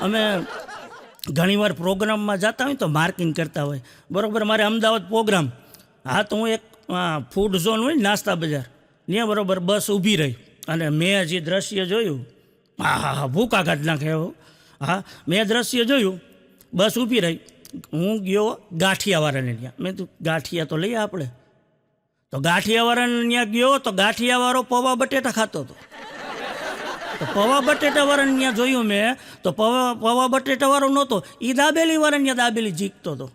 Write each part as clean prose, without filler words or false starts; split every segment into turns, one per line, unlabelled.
અમે ઘણીવાર પ્રોગ્રામમાં જતા હોય તો માર્કિંગ કરતા હોય, બરાબર. મારે અમદાવાદ પ્રોગ્રામ, હા, તો હું એક ફૂડ ઝોન હોય નાસ્તા બજાર ત્યાં બરાબર બસ ઊભી રહી અને મેં જે દ્રશ્ય જોયું, હા હા હા, ભૂકા કાઢ નાખે એવું. હા, મેં દ્રશ્ય જોયું, બસ ઊભી રહી, હું ગયો ગાંઠિયાવાળાને ત્યાં. મેં તું ગાંઠિયા તો લઈએ આપણે. તો ગાંઠિયાવાળાને ત્યાં ગયો તો ગાંઠિયાવાળો પૌવા બટેટા ખાતો હતો. તો પૌવા બટેટાવાળાને ત્યાં જોયું મેં તો પૌવા બટેટાવાળો નહોતો, એ દાબેલીવાળાને ત્યાં દાબેલી જીકતો હતો.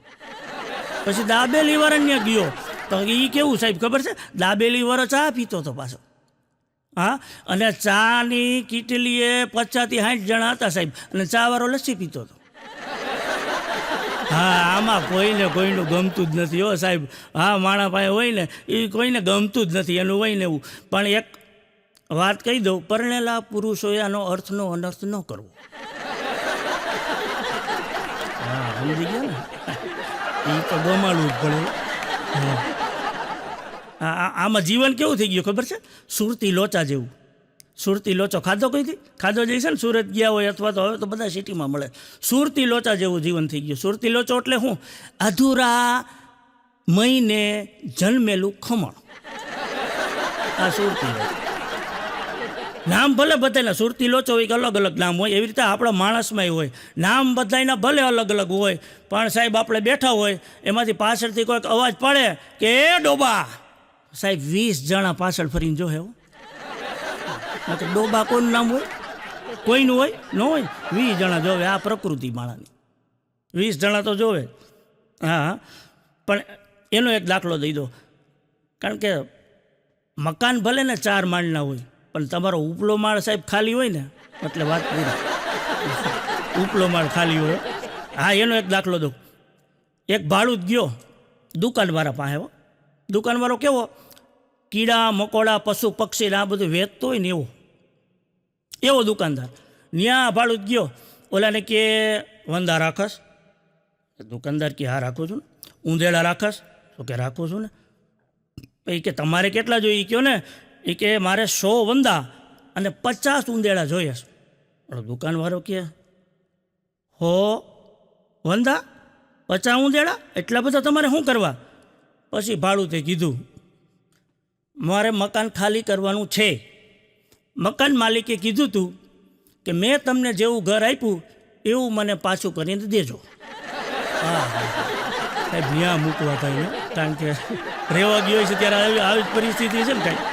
પછી દાબેલીવાળાને ત્યાં ગયો તો એ કેવું સાહેબ ખબર છે, દાબેલીવાળો ચા પીતો હતો પાછો. હા, અને ચાની કીટલીએ 50 થી 60 જણા હતા સાહેબ, અને ચાવાળો લસ્સી પીતો હતો. હા, આમાં કોઈને કોઈનું ગમતું જ નથી હો સાહેબ. હા, માણા પાસે હોય ને એ કોઈને ગમતું જ નથી, એનું હોય ને એવું. પણ એક વાત કહી દઉં, પરણેલા પુરુષોએ આનો અર્થનો અનર્થ ન કરવો. હા, સમજી ગયા ને, એ તો ગમાડવું જ પડે. આમાં જીવન કેવું થઈ ગયું ખબર છે, સુરતી લોચા જેવું. સુરતી લોચો ખાધો કઈથી ખાધો જઈશે ને, સુરત ગયા હોય અથવા તો હવે તો બધા સિટીમાં મળે. સુરતી લોચા જેવું જીવન થઈ ગયું. સુરતી લોચો એટલે શું? અધૂરા મહિને જન્મેલું ખમણ. આ સુરતી લોચો. નામ ભલે બધાના સુરતી લોચો હોય કે અલગ અલગ નામ હોય, એવી રીતે આપણા માણસમાંય હોય. નામ બધાના ભલે અલગ અલગ હોય, પણ સાહેબ આપણે બેઠા હોય એમાંથી પાછળથી કોઈક અવાજ પડે કે એ ડોબા, સાહેબ 20 જણા પાછળ ફરીને જો હેવો. ડોબા કોનું નામ હોય? કોઈનું હોય? ન હોય. 20 જણા જોવે. આ પ્રકૃતિ માણાની 20 જણા તો જોવે. હા, પણ એનો એક દાખલો દઈ દો. કારણ કે મકાન ભલે ને 4 માળના હોય, પણ તમારો ઉપલો માળ સાહેબ ખાલી હોય ને એટલે વાત પૂરી. ઉપલો માળ ખાલી હોય. હા, એનો એક દાખલો દો. એક ભાડૂત ગયો દુકાનવાળા પાસે. દુકાનવાળો કેવો? કીડા મકોડા પશુ પક્ષી આ બધું વેચતો હોય ને એવો દુકાનદાર. ત્યાં ભાડૂત ગયો, ઓલાને કે વંદા રાખસ? દુકાનદાર કે હા રાખું છું ને. ઊંધેડા રાખસ? તો કે રાખું છું ને. એ કે તમારે કેટલા જોઈએ? એ કહો ને. એ કે મારે 100 વંદા અને 50 ઊંધેડા જોઈએ છે. દુકાનવાળો કે 100 વંદા 50 ઊંધેડા એટલા બધા તમારે શું કરવા? પછી ભાડૂતે કીધું મારે મકાન ખાલી કરવાનું છે. મકાન માલિકે કીધું તું કે મેં તમને જેવું ઘર આપ્યું એવું મને પાછું કરીને દેજો. હા, સાહેબ ન્યા મૂકવા થાય, કારણ કે રહેવા ગયો છે ત્યારે આવી જ પરિસ્થિતિ છે ને કાંઈ.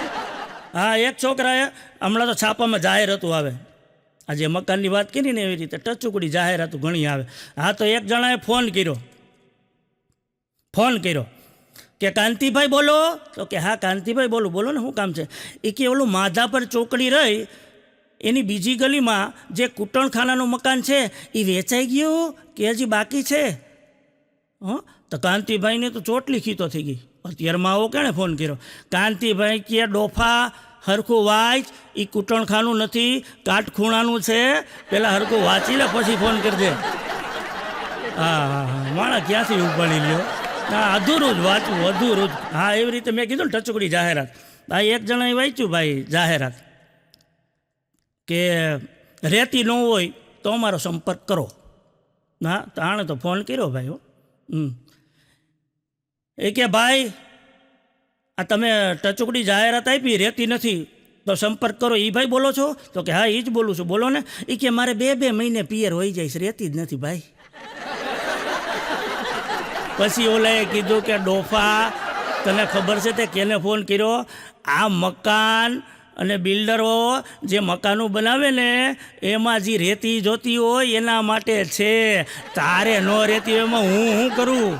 હા, એક છોકરાએ હમણાં તો છાપામાં જાહેરાતું આવે, આ જે મકાનની વાત કરી ને એવી રીતે ટચુકડી જાહેરાતું ઘણી આવે. હા, તો એક જણાએ ફોન કર્યો કે કાંતિભાઈ બોલો? તો કે હા કાંતિભાઈ બોલું. બોલો ને, શું કામ છે? એ કે ઓલું માધાપર ચોકડી રહી એની બીજી ગલીમાં જે કૂટણખાનાનું મકાન છે એ વેચાઈ ગયું કે હજી બાકી છે? તો કાંતિભાઈને તો ચોટલી ખીતો થઈ ગઈ. અત્યારમાં આવો કેણે ફોન કર્યો? કાંતિભાઈ કે ડોફા હરખું વાંચ, એ કૂટણખાનું નથી કાટખૂણાનું છે, પેલા હરખું વાંચી લે પછી ફોન કરજે. હા હા હા, માણા ક્યાંથી ઉપાડી લ્યો? હા, અધૂરું જ વાંચવું, અધૂરું જ. હા, એવી રીતે મેં કીધું ને ટચુકડી જાહેરાત. ભાઈ એક જણાએ વાંચ્યું ભાઈ જાહેરાત કે રહેતી ન હોય તો અમારો સંપર્ક કરો. હા, તો આણે તો ફોન કર્યો ભાઈ. એ કે ભાઈ આ તમે ટચુકડી જાહેરાત આપી રહેતી નથી તો સંપર્ક કરો. એ ભાઈ બોલો છો? તો કે હા, એ જ બોલું છું. બોલો ને. એ કે મારે 2 મહિને પિયર હોઈ જાય છે, રહેતી જ નથી ભાઈ. પછી ઓલાએ કીધું કે ડોફા તને ખબર છે તે કેને ફોન કર્યો? આ મકાન અને બિલ્ડરો જે મકાનો બનાવે ને એમાં જે રેતી જોતી હોય એના માટે છે. તારે ન રેતી એમાં હું કરું?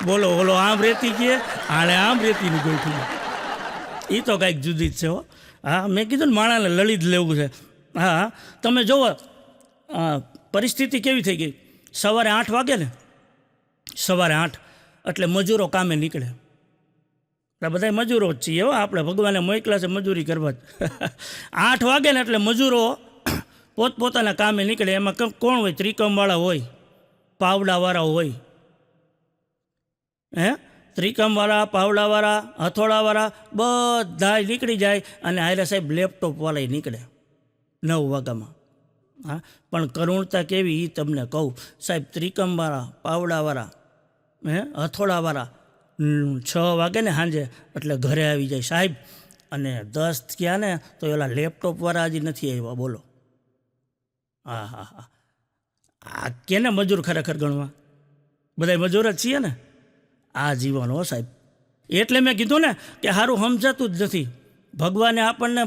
બોલો બોલો, આમ રેતી કે આણે આમ રેતીનું ગોઠવું. એ તો કાંઈક જુદી જ છે હો. હા, મેં કીધું ને માણાને લળી જ લેવું છે. હા, તમે જુઓ પરિસ્થિતિ કેવી થઈ ગઈ. સવારે 8 વાગે ને, સવારે 8 એટલે મજૂરો કામે નીકળે. બધા મજૂરો જ છીએ હો, આપણે ભગવાને મોકલા છે મજૂરી કરવા જ. 8 વાગે ને એટલે મજૂરો પોતપોતાના કામે નીકળે. એમાં કોણ હોય? ત્રિકમવાળા હોય, પાવડાવાળા હોય. ત્રિકમવાળા, પાવડાવાળા, હથોડાવાળા બધા નીકળી જાય અને હારે સાહેબ લેપટોપવાળા નીકળે 9 વાગ્યામાં. હા, પણ કરુણતા કેવી એ તમને કહું સાહેબ. ત્રિકમવાળા, પાવડાવાળા, હથોડાવાળા 6 વાગે ને સાંજે એટલે ઘરે આવી જાય સાહેબ. અને 10 થયા ને તો ઓલા લેપટોપવાળા હજી નથી આવ્યા, બોલો. હા હા હા, આ કેને મજૂર ખરેખર ગણવા? બધા મજૂર જ છીએ ને. આ જીવન હો સાહેબ. એટલે મેં કીધું ને કે સારું સમજાતું જ નથી. ભગવાને આપણને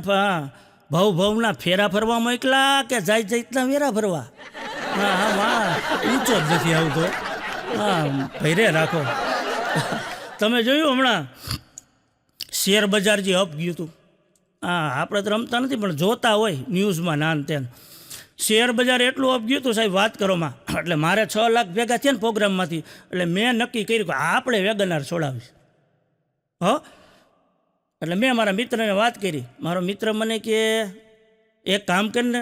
ભવના ફેરા ફરવા મોકલા કે જાય જાતના વેરા ફરવા? હા હા હા, ઊંચો જ નથી આવતો. હા, ભૈરે રાખો. તમે જોયું હમણાં શેર બજાર જે અપ ગયું હતું? હા, આપણે તો રમતા નથી પણ જોતા હોય ન્યૂઝમાં નાન તેન. શેર બજાર એટલું અપ ગયું હતું સાહેબ, વાત કરોમાં. એટલે મારે 6 લાખ ભેગા થયા ને પ્રોગ્રામમાંથી, એટલે મેં નક્કી કર્યું કે આપણે વેગનાર છોડાવીશ. એટલે મેં મારા મિત્રને વાત કરી. મારો મિત્ર મને કે એક કામ કરીને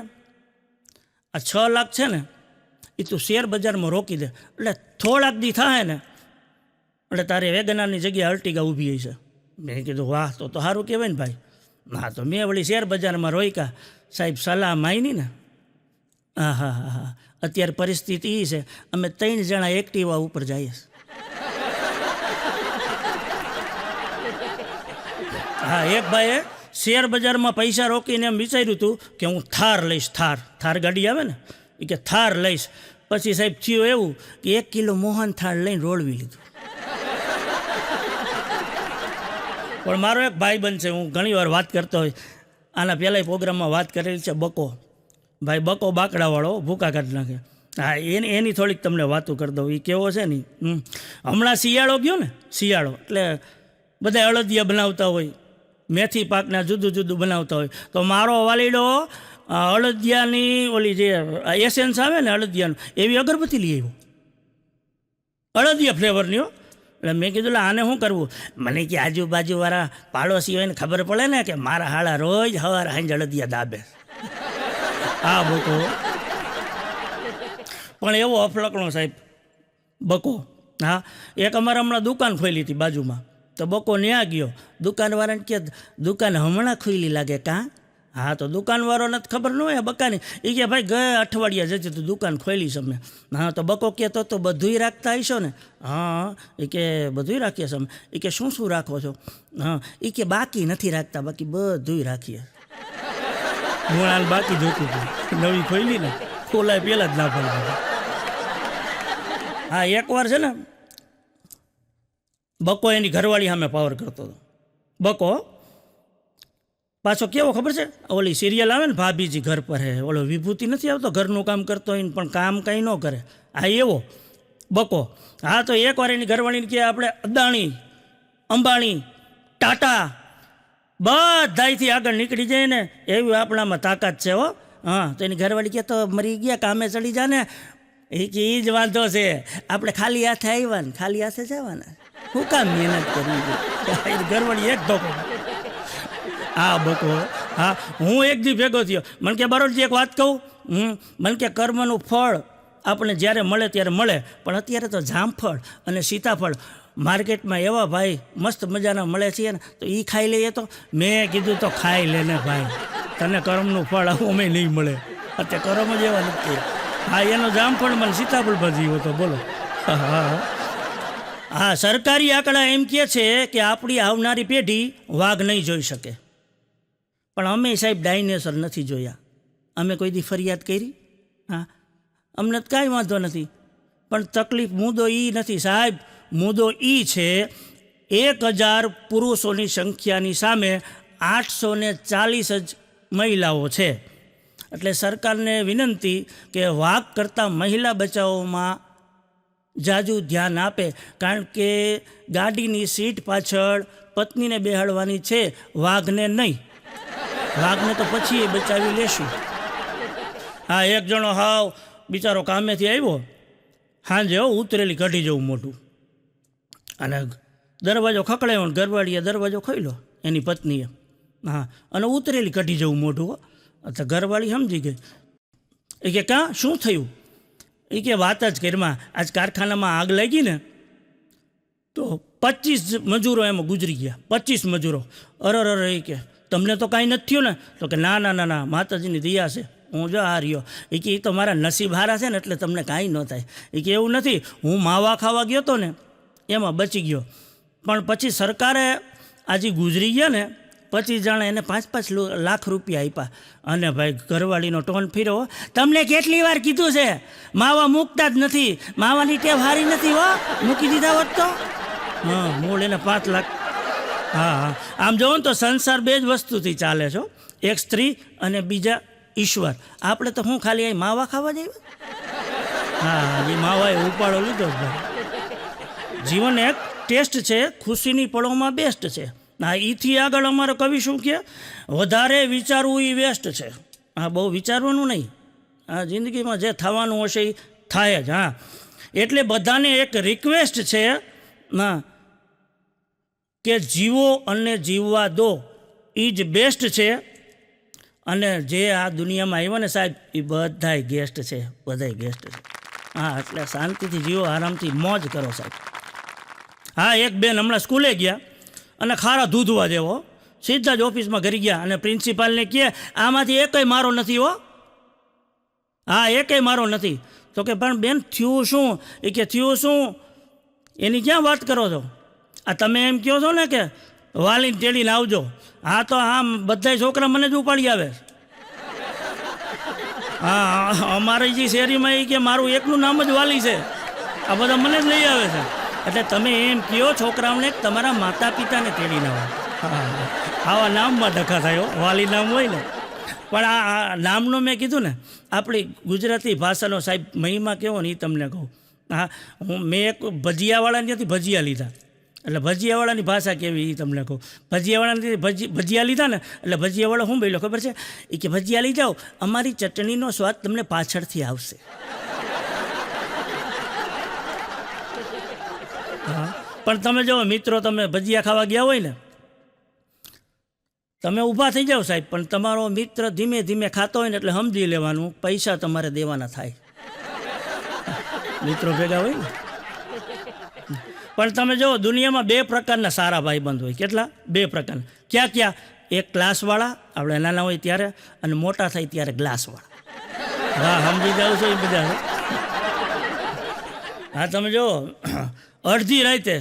આ 6 લાખ છે ને એ તું શેર બજારમાં રોકી દે, એટલે થોડાક દી થાય ને એટલે તારે વેગનારની જગ્યાએ અર્ટિગા ઊભી હશે. મેં કીધું વાહ, તો સારું કહેવાય ને ભાઈ. હા, તો મેં વળી શેર બજારમાં રોક્યા સાહેબ. સલાહ માયની ને. હા હા હા હા, અત્યારે પરિસ્થિતિ એ છે અમે 3 જણા એક્ટિવા ઉપર જઈએ. હા, એક ભાઈએ શેર બજારમાં પૈસા રોકીને એમ વિચાર્યું હતું કે હું થાર લઈશ. થાર ગાડી આવે ને, એ કે થાર લઈશ. પછી સાહેબ થયું એવું કે 1 કિલો મોહન થાળ લઈને રોળવી લીધું. પણ મારો એક ભાઈબંધ છે, હું ઘણી વાર વાત કરતો હોય, આના પહેલાંય પ્રોગ્રામમાં વાત કરેલી છે, બકો ભાઈ. બકો બાકડાવાળો, ભૂકા કાઢી નાખે. હા, એની થોડીક તમને વાતું કરી દઉં. એ કેવો છે ને, હમણાં શિયાળો ગયો ને, શિયાળો એટલે બધા અળદિયા બનાવતા હોય, મેથી પાકના જુદું જુદું બનાવતા હોય. તો મારો વાલીડો અળદિયાની ઓલી જે એસેન્સ આવે ને અળદિયાનું, એવી અગરબત્તી લઈ આવ્યો, અળદિયા ફ્લેવરની. એટલે મેં કીધું આને શું કરવું? મને કે આજુબાજુવાળા પાડોશી હોય ને ખબર પડે ને કે મારા હાળા રોજ સવારે સાંજ અળદિયા દાબે. હા બકો. પણ એવો અફલકણો સાહેબ બકો. હા, એક અમારે હમણાં દુકાન ખોલી હતી બાજુમાં, તો બકો ન્યા ગયો. દુકાનવાળાને કે દુકાન હમણાં ખુલ્લી લાગે કાં? હા, તો દુકાનવાળાને ખબર ન હોય બકાની. એ કે ભાઈ ગયા અઠવાડિયા જતી તું દુકાન ખોલી છે અમે. હા, તો બકો કહેતો તો બધુંય રાખતા હશો ને? હા, એ કે બધુંય રાખીએ છીએ અમે. એ કે શું શું રાખો છો? હા, એ કે બાકી નથી રાખતા, બાકી બધુંય રાખીએ. હું હાલ બાકી જોતું હતું, નવી ખોલી ને ખોલાય પહેલાં જ ના પડે. હા, એકવાર છે ને બકો એની ઘરવાળી સામે પાવર કરતો હતો. બકો પાછો કેવો ખબર છે, ઓલી સિરિયલ આવે ને ભાભીજી ઘર પર હે, ઓલો વિભૂતિ નથી આવતો ઘરનું કામ કરતો હોય પણ કામ કંઈ ન કરે. હા, એવો બકો. હા, તો એકવાર એની ઘરવાળીને કે આપણે અદાણી, અંબાણી, ટાટા બધાયથી આગળ નીકળી જાય ને એવી આપણામાં તાકાત છે હો. હા, તો એની ઘરવાળી કે તો મરી ગયા, કામે ચડી જા ને. એ કે એ જ વાંધો છે, આપણે ખાલી હાથે આવ્યા ને ખાલી હાથે જવાના, શું કામ મહેનત કરવી? ઘરવાળી એક ધોકો. હા બકો. હા, હું એક દી ભેગો થયો. મને કે બરોડજી એક વાત કહું, મને કે કર્મનું ફળ આપણે જ્યારે મળે ત્યારે મળે, પણ અત્યારે તો જામફળ અને સીતાફળ માર્કેટમાં એવા ભાઈ મસ્ત મજાના મળે છે ને, તો એ ખાઈ લઈએ. તો મેં કીધું તો ખાઈ લે ને ભાઈ, તને કર્મનું ફળ આવું અમે નહીં મળે, અત્યારે કર્મ જ એવા નથી. હા, એનો જામફળ મને સીતાફળ ભાજી હતો, બોલો. હા હા, સરકારી આંકડા એમ કહે છે કે આપણી આવનારી પેઢી વાઘ નહીં જોઈ શકે, પણ અમે સાહેબ ડાયનેસર નથી જોયા. અમે કોઈ દી ફરિયાદ કરી? હા, અમને તો કાંઈ વાંધો નથી. પણ તકલીફ મુદ્દો એ નથી સાહેબ, મુદ્દો એ છે 1000 પુરુષોની સંખ્યાની સામે 840 જ મહિલાઓ છે. એટલે સરકારને વિનંતી કે વાઘ કરતાં મહિલા બચાવોમાં જાજુ ધ્યાન આપે, કારણ કે ગાડીની સીટ પાછળ પત્નીને બેહાડવાની છે, વાઘને નહીં. વાઘને તો પછી એ બચાવી લેશું. હા, એક જણો હાવ બિચારો કામેથી આવ્યો, સાંજે ઉતરેલી કાઢી જવું મોઢું, અને દરવાજો ખખડાયો ને ઘરવાળીએ દરવાજો ખોલ્યો એની પત્નીએ. હા, અને ઉતરેલી કાઢી જવું મોઢું. તો ઘરવાળી સમજી ગઈ. એ કે કાં શું થયું? એ કે વાત જ કરીમાં, આજ કારખાનામાં આગ લાગી ને તો 25 મજૂરો એમાં ગુજરી ગયા, 25 મજૂરો. અરે એ કે તમને તો કાંઈ નથી થયું ને? તો કે ના ના ના ના, માતાજીની દયા છે. હું જો આ રહ્યો. એ કે એ તો મારા નસીબ હારા છે ને એટલે તમને કાંઈ ન થાય. એ કે એવું નથી, હું માવા ખાવા ગયો હતો ને એમાં બચી ગયો, પણ પછી સરકારે આજે ગુજરી ગયા ને પછી જાણે એને 5-5 લાખ રૂપિયા આપ્યા. અને ભાઈ ઘરવાળીનો ટોન ફીરો, તમને કેટલી વાર કીધું છે માવા મૂકતા જ નથી, માવાની ટેવ હારી નથી હો, મૂકી દીધા હોત તો. હા, મૂળ એને 5 લાખ. હા હા, આમ જોવો ને તો સંસાર બે જ વસ્તુથી ચાલે છો, એક સ્ત્રી અને બીજા ઈશ્વર. આપણે તો હું ખાલી અહીં માવા ખાવા જઈએ. હા, એ માવાએ ઉપાડો લીધો જ ભાઈ. જીવન એક ટેસ્ટ છે, ખુશીની પળોમાં બેસ્ટ છે. હા, એથી આગળ અમારો કવિ શું કહે, વધારે વિચારવું એ વેસ્ટ છે. હા, બહુ વિચારવાનું નહીં, આ જિંદગીમાં જે થવાનું હશે એ થાય જ. હા, એટલે બધાને એક રિક્વેસ્ટ છે ના કે જીવો અને જીવવા દો, એ જ બેસ્ટ છે. અને જે આ દુનિયામાં આવ્યા ને સાહેબ એ બધાય ગેસ્ટ છે, બધાય ગેસ્ટ છે. હા, એટલે શાંતિથી જીવો, આરામથી મોજ કરો સાહેબ. હા, એક બેન હમણાં સ્કૂલે ગયા અને ખારા દૂધવા જેવો સીધા જ ઓફિસમાં ઘરી ગયા અને પ્રિન્સિપાલને કહે આમાંથી એકય મારો નથી હો. હા, એકય મારો નથી. તો કે પણ બેન થયું શું? એ કે થયું શું એની ક્યાં વાત કરો છો? આ તમે એમ કહો છો ને કે વાલીને તેડીને આવજો. હા, તો આમ બધા છોકરા મને જ ઉપાડી આવે. હા, અમારી જે શેરીમાં એ કે મારું એકનું નામ જ વાલી છે, આ બધા મને જ લઈ આવે છે. એટલે તમે એમ કહો છોકરાઓને તમારા માતા પિતાને તેડીને આવો. હા, આવા નામમાં ધક્કા થાય, વાલી નામ હોય ને. પણ આ નામનો મેં કીધું ને, આપણી ગુજરાતી ભાષાનો સાહેબ મહિમા કેવો ને એ તમને કહું. હા, મેં એક ભજીયાવાળાની ત્યાંથી ભજીયા લીધા, એટલે ભજીયાવાળાની ભાષા કેવી એ તમને કહું. ભજીયાવાળાની ભજીયા લીધા ને એટલે ભજીયાવાળો શું બોલ્યો ખબર છે? એ કે ભજીયા લઈ જાઓ, અમારી ચટણીનો સ્વાદ તમને પાછળથી આવશે. હા, પણ તમે જો મિત્રો, તમે ભજીયા ખાવા ગયા હોય ને, તમે ઊભા થઈ જાઓ સાહેબ, પણ તમારો મિત્ર ધીમે ધીમે ખાતો હોય ને એટલે સમજી લેવાનું પૈસા તમારે દેવાના થાય. મિત્રો ભેગા હોય ને. પણ તમે જો દુનિયામાં 2 પ્રકારના સારા ભાઈબંધ હોય. કેટલા? 2 પ્રકારના. ક્યાં ક્યાં? એક ગ્લાસવાળા, આપણે નાના હોય ત્યારે, અને મોટા થાય ત્યારે ગ્લાસવાળા. હા, સમજી જાવ છો એ બધા. હા, તમે જો અડધી રાતે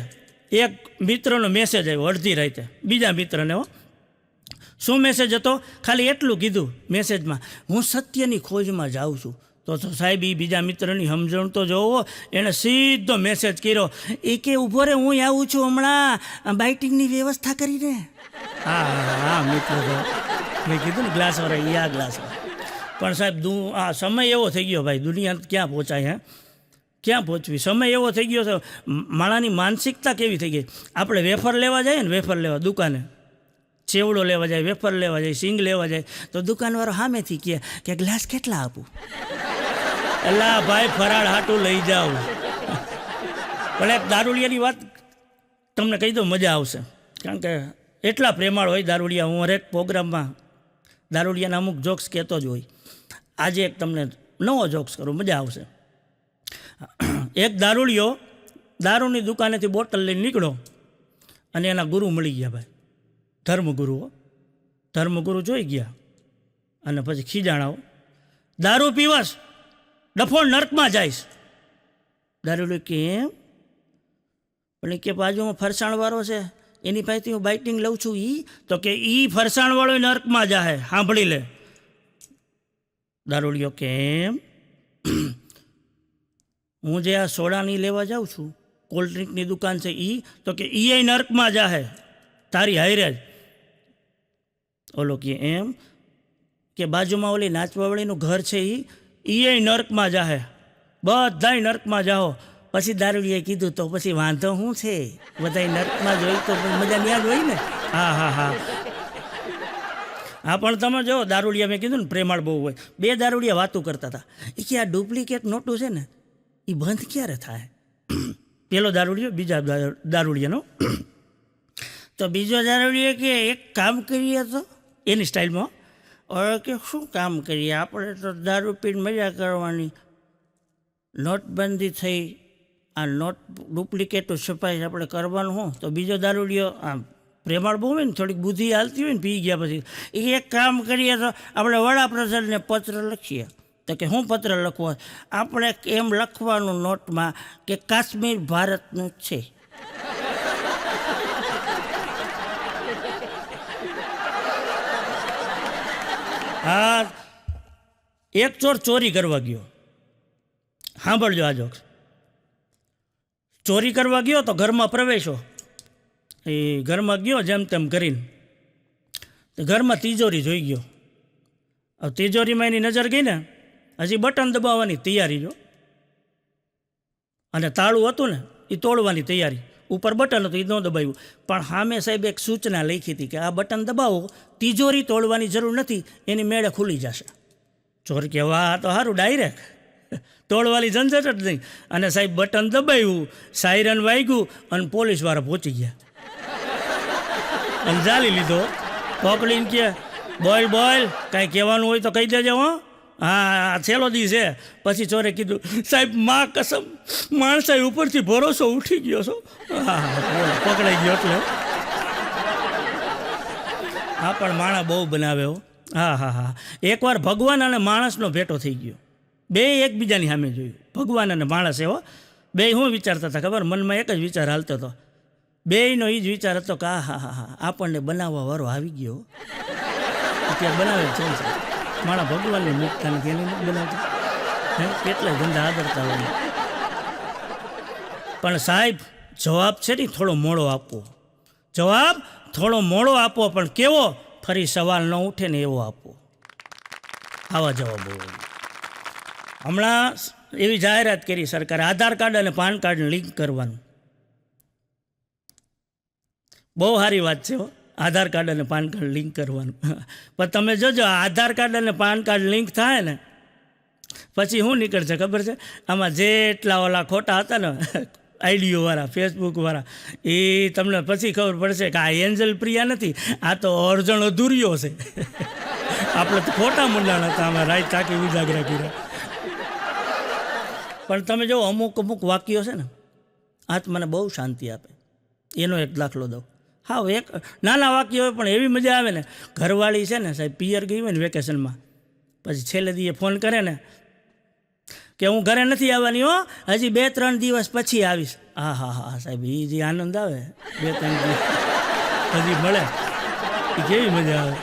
એક મિત્રનો મેસેજ આવ્યો, અડધી રાતે બીજા મિત્રને. હો, શું મેસેજ હતો? ખાલી એટલું કીધું મેસેજમાં, હું સત્યની ખોજમાં જાઉં છું. તો સાહેબ એ બીજા મિત્રની સમજણ તો જોવો, એણે સીધો મેસેજ કર્યો, એ કે ઊભો રે હું આવું છું હમણાં બાઇટિંગની વ્યવસ્થા કરીને. હા હા, મિત્ર તો મેં કીધું ને ગ્લાસવાળા, આ ગ્લાસવાળા. પણ સાહેબ આ સમય એવો થઈ ગયો ભાઈ, દુનિયા ક્યાં પહોંચાય? હે, ક્યાં પહોંચવી? સમય એવો થઈ ગયો છે, માણાની માનસિકતા કેવી થઈ ગઈ. આપણે વેફર લેવા જઈએ ને, વેફર લેવા દુકાને, ચેવડો લેવા જાય, વેફર લેવા જાય, સિંગ લેવા જાય, તો દુકાનવાળો સામેથી કહે કે ગ્લાસ કેટલા આપું? એલા ભાઈ ફરાળ હાટું લઈ જાઓ. પણ એક દારૂડિયાની વાત તમને કહી દઉં, મજા આવશે. કારણ કે એટલા પ્રેમાળ હોય દારૂડિયા. હું હરેક પ્રોગ્રામમાં દારૂડિયાના અમુક જોક્સ કહેતો જ હોય. આજે એક તમને નવો જોક્સ કરું, મજા આવશે. એક દારૂડિયો દારૂની દુકાનેથી બોટલ લઈને નીકળ્યો અને એના ગુરુ મળી ગયા ભાઈ, ધર્મગુરુઓ. ધર્મગુરુ જોઈ ગયા અને પછી ખીજાણાઓ, દારૂ પીવાસ ડફોળ નર્કમાં જઈશ. દારૂડિયો કેમ? પણ કે બાજુમાં ફરસાણવાળો છે એની પાસેથી હું બાઇટિંગ લઉં છું. તો કે ફરસાણવાળો નર્કમાં જાહે, સાંભળી લે. દારૂડિયો કેમ? હું જે આ સોડાની લેવા જાઉં છું, કોલ્ડ ડ્રિંકની દુકાન છે તો કે એ નર્કમાં જાહે તારી હાયરે જ. ઓલો કે એમ? કે બાજુમાં ઓલી નાચવાવાળીનું ઘર છે એ નર્કમાં જાહે, બધાય નર્કમાં જાઓ. પછી દારૂડિયાએ કીધું તો પછી વાંધો શું છે, બધાય નર્કમાં જ હોય તો મજા ત્યાં જ હોય ને. હા હા હા હા. પણ તમે જો દારૂડિયા, મેં કીધું ને પ્રેમાળ બહુ હોય. 2 દારૂડિયા વાતું કરતા હતા. એ કે આ ડુપ્લિકેટ નોટું છે ને એ બંધ ક્યારે થાય? પેલો દારૂડિયો બીજા દારૂડિયાનો. તો બીજો દારૂડિયો કે એક કામ કરીએ તો, એની સ્ટાઇલમાં, હવે કે શું કામ કરીએ, આપણે તો દારૂ પીને મજા કરવાની, નોટબંધી થઈ, આ નોટ ડુપ્લિકેટો છપાઈ આપણે કરવાનું હું. તો બીજો દારૂડિયો આમ પ્રેમાળ બહુ હોય ને, થોડીક બુદ્ધિ હાલતી હોય ને પી ગયા પછી, એ એક કામ કરીએ તો આપણે વડાપ્રધાનને પત્ર લખીએ. તો કે હું પત્ર લખવો? આપણે એમ લખવાનું નોટમાં કે કાશ્મીર ભારતનું છે. હા, એક ચોર ચોરી કરવા ગયો. સાંભળજો આ જોક્સ. ચોરી કરવા ગયો તો ઘરમાં પ્રવેશો. એ ઘરમાં ગયો જેમ તેમ કરીને, ઘરમાં તિજોરી જોઈ ગયો. હવે તિજોરીમાં એની નજર ગઈ ને, હજી બટન દબાવવાની તૈયારી જો, અને તાળું હતું ને એ તોડવાની તૈયારી. ઉપર બટન હતું એ ન દબાવ્યું, પણ સામે સાહેબ એક સૂચના લખી હતી કે આ બટન દબાવો, તિજોરી તોડવાની જરૂર નથી, એની મેળે ખુલી જશે. ચોર કે વાહ, તો સારું, ડાયરેક્ટ તોડવાની ઝંઝટ જ નહીં. અને સાહેબ બટન દબાવ્યું, સાયરન વાગ્યું અને પોલીસવાળા પહોંચી ગયા અને ચાલી લીધો. પકડીને કે બોલ બોલ, કાંઈ કહેવાનું હોય તો કહી દેજો. હા, છેલ્લો દી છે. પછી ચોરે કીધું, સાહેબ માં કસમ, માણસાઈ ઉપરથી ભરોસો ઉઠી ગયો છો. હા, પકડાઈ ગયો એટલે. હા, પણ માણસ બહુ બનાવે હો. હા હા હા, એકવાર ભગવાન અને માણસનો ભેટો થઈ ગયો. બે એકબીજાની સામે જોયું, ભગવાન અને માણસ. એવો બે શું વિચારતા હતા ખબર? મનમાં એક જ વિચાર હાલતો હતો. બેયનો એ જ વિચાર હતો કે હા હા હા, આપણને બનાવવા વાળો આવી ગયો. અત્યારે બનાવે છે માણા, ભગવાનને મૂકતા નથી, એને નથી બનાવતા. કેટલાય ધંધા આદરતા હોય. પણ સાહેબ જવાબ છે ને થોડો મોડો આપવો. જવાબ થોડો મોડો આપવો, પણ કેવો? ફરી સવાલ ન ઉઠે ને એવો આપવો. આવા જવાબો. હમણાં એવી જાહેરાત કરી સરકારે, આધાર કાર્ડ અને પાન કાર્ડ લિંક કરવાનું. બહુ સારી વાત છે હો, આધાર કાર્ડ અને પાન કાર્ડ લિંક કરવાનું. પણ તમે જોજો, આધાર કાર્ડ અને પાન કાર્ડ લિંક થાય ને પછી શું નીકળશે ખબર છે? આમાં જેટલા ઓલા ખોટા હતા ને આઈડીઓવાળા, ફેસબુકવાળા, એ તમને પછી ખબર પડશે કે આ એન્જલ પ્રિયા નથી, આ તો અર્જણ અધૂરિયો છે. આપણે તો ખોટા મંડાણ હતા, આમાં રાત તાકી ઉજાગરા કર્યા. પણ તમે જો અમુક અમુક વાક્યો છે ને, આત્માને બહુ શાંતિ આપે. એનો એક દાખલો દઉં. હા, એક નાના વાક્ય હોય પણ એવી મજા આવે ને. ઘરવાળી છે ને સાહેબ પિયર ગઈ હોય ને વેકેશનમાં, પછી છેલ્લે દીએ ફોન કરે ને કે હું ઘરે નથી આવવાની હો, હજી 2-3 દિવસ પછી આવીશ. હા હા હા સાહેબ, એ જે આનંદ આવે 2-3 દિવસ હજી મળે, એ કેવી મજા આવે.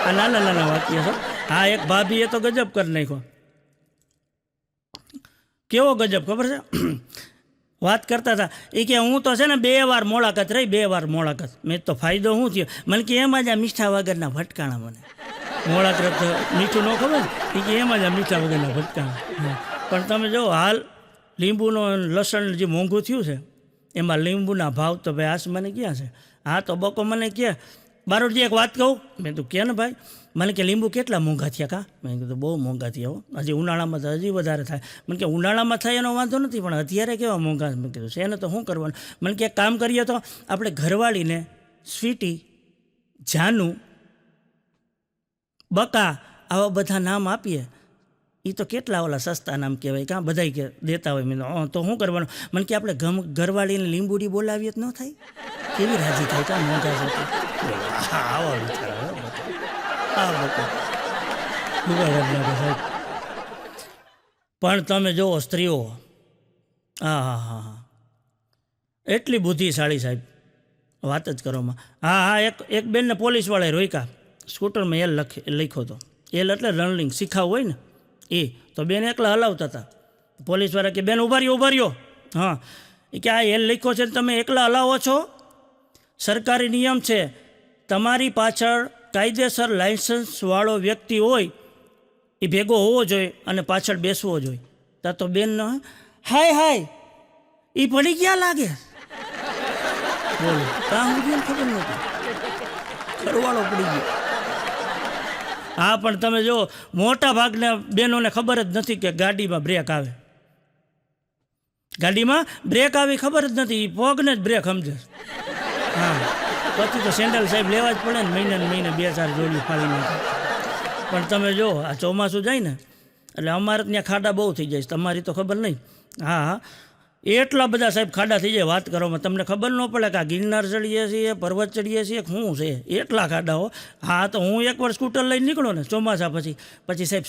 આ નાના નાના વાક્ય છે. હા, એક ભાભીએ તો ગજબ કરી નાખ્યો. કેવો ગજબ ખબર છે? વાત કરતા હતા એ કે હું તો છે ને 2 વાર મોળાકત રહી, 2 વાર મોળાકત. મેં તો ફાયદો શું થયો? મને કે એમાં જ આ મીઠા વગરના ભટકાણા. મને મોળાકત મીઠું ન ખબર ને, એ કે એમાં જ આ મીઠા વગરના ભટકાણા. પણ તમે જો હાલ લીંબુનો લસણ જે મોંઘું થયું છે, એમાં લીંબુના ભાવ તો ભાઈ આસમાને ક્યાં છે. હા, તો બકો મને કે બારોટજી એક વાત કહું. મેં તો કે ને ભાઈ, મને કે લીંબુ કેટલા મોંઘા થયા કા? મેં કીધું બહુ મોંઘા થયા હો, હજી ઉનાળામાં તો હજી વધારે થાય. મને કે ઉનાળામાં થાય એનો વાંધો નથી, પણ અત્યારે કેવા મોંઘા? મેં કીધું છે એને તો શું કરવાનું? મને કે એક કામ કરીએ તો આપણે ઘરવાળીને સ્વીટી, જાનુ, બકા આવા બધા નામ આપીએ. એ તો કેટલા ઓલા સસ્તા નામ કહેવાય કાં, બધા કે દેતા હોય. મેં તો શું કરવાનું? મને કે આપણે ઘરવાળીને લીંબુડી બોલાવીએ તો ન થાય? કેવી રાજી થાય કાં મોંઘા છે. આવો વિચાર પણ તમે જુઓ સ્ત્રીઓ, હા હા હા હા, એટલી બુદ્ધિશાળી સાહેબ, વાત જ કરવામાં. હા હા, એક બેનને પોલીસવાળાએ રોક્યા. સ્કૂટરમાં એલ લખ્યો હતો. એલ એટલે રનિંગ શીખાવ હોય ને એ. તો બેન એકલા હલાવતા હતા. પોલીસવાળા કે બેન ઉભા રહ્યો. હા, એ કે આ એલ લખ્યો છે તમે એકલા હલાવો છો? સરકારી નિયમ છે, તમારી પાછળ કાયદેસર લાયસન્સવાળો વ્યક્તિ હોય એ ભેગો હોવો જોઈએ અને પાછળ બેસવો જોઈએ. ત્યાં તો બેન હાય એ પડી ગયા લાગે. બોલો, કાં સુધી ખબર નહોતી, ઘરવાળો પડી ગયો. હા, પણ તમે જો મોટા ભાગના બહેનોને ખબર જ નથી કે ગાડીમાં બ્રેક આવે. ગાડીમાં બ્રેક આવી ખબર જ નથી, એ પગને જ બ્રેક સમજે. હા, પછી તો સેન્ડલ સાહેબ લેવા જ પડે ને, મહિને 2-4 જોડી ફાળી નાખે. પણ તમે જો આ ચોમાસું જાય ને એટલે અમારે ત્યાં ખાડા બહુ થઈ જાય છે, તમારી તો ખબર નહીં. હા, એટલા બધા સાહેબ ખાડા થઈ જાય વાત કરવામાં તમને ખબર ન પડે કે આ ગિરનાર ચડીએ છીએ, પર્વત ચડીએ છીએ, શું છે એટલા ખાડાઓ. હા તો હું એકવાર સ્કૂટર લઈને નીકળો ને ચોમાસા પછી સાહેબ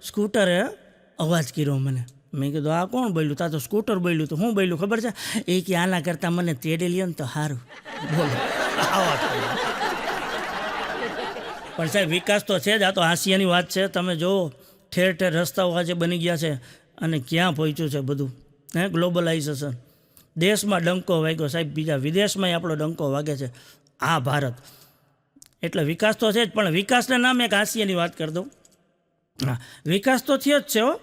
સ્કૂટરે અવાજ કર્યો મને. મેં કીધું આ કોણ બોલ્યું? તા તો સ્કૂટર બોલ્યું. તો હું બોલ્યું ખબર છે? એ કે આના કરતાં મને તેડી લ્યો ને તો સારું. બોલો આવા પણ સાહેબ વિકાસ તો છે જ. આ તો હાંસિયાની વાત છે. તમે જુઓ ઠેર ઠેર રસ્તાઓ આજે બની ગયા છે અને ક્યાં પહોંચ્યું છે બધું. ગ્લોબલાઇઝેશન. દેશમાં ડંકો વાગ્યો સાહેબ, બીજા વિદેશમાંય આપણો ડંકો વાગે છે. આ ભારત એટલે વિકાસ તો છે જ. પણ વિકાસના નામે એક હાંસિયાની વાત કરી દઉં. હા, વિકાસ તો થયો જ છે હો,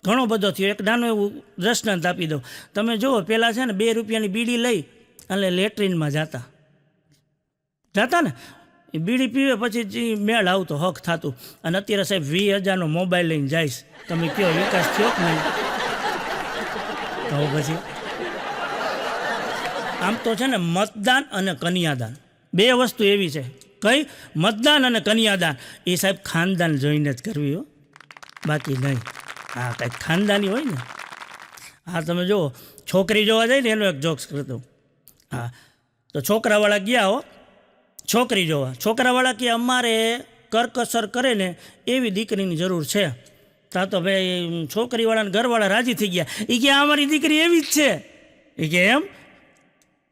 ઘણો બધો થયો. એક નાનું એવું દ્રષ્ટાંત આપી દઉં. તમે જુઓ પહેલાં છે ને 2 રૂપિયાની બીડી લઈ અને લેટ્રિનમાં જતા ને એ બીડી પીવે પછી મેળ આવતો, હક થતું. અને અત્યારે સાહેબ 20,000નો મોબાઈલ લઈને જઈશ. તમે કહો વિકાસ થયો કે નહીં? તો પછી આમ તો છે ને મતદાન અને કન્યાદાન 2 વસ્તુ એવી છે. કઈ? મતદાન અને કન્યાદાન. એ સાહેબ ખાનદાન જોઈને જ કરવી હો, બાકી નહીં. હા, કંઈક ખાનદાની હોય ને. હા તમે જુઓ છોકરી જોવા જાય ને એનો એક જોક્સ કરતો. હા તો છોકરાવાળા ગયા હો છોકરી જોવા. છોકરાવાળા કે અમારે કરકસર કરે ને એવી દીકરીની જરૂર છે. તા તો ભાઈ છોકરીવાળાને ઘરવાળા રાજી થઈ ગયા. એ કે અમારી દીકરી એવી જ છે. એ કે એમ?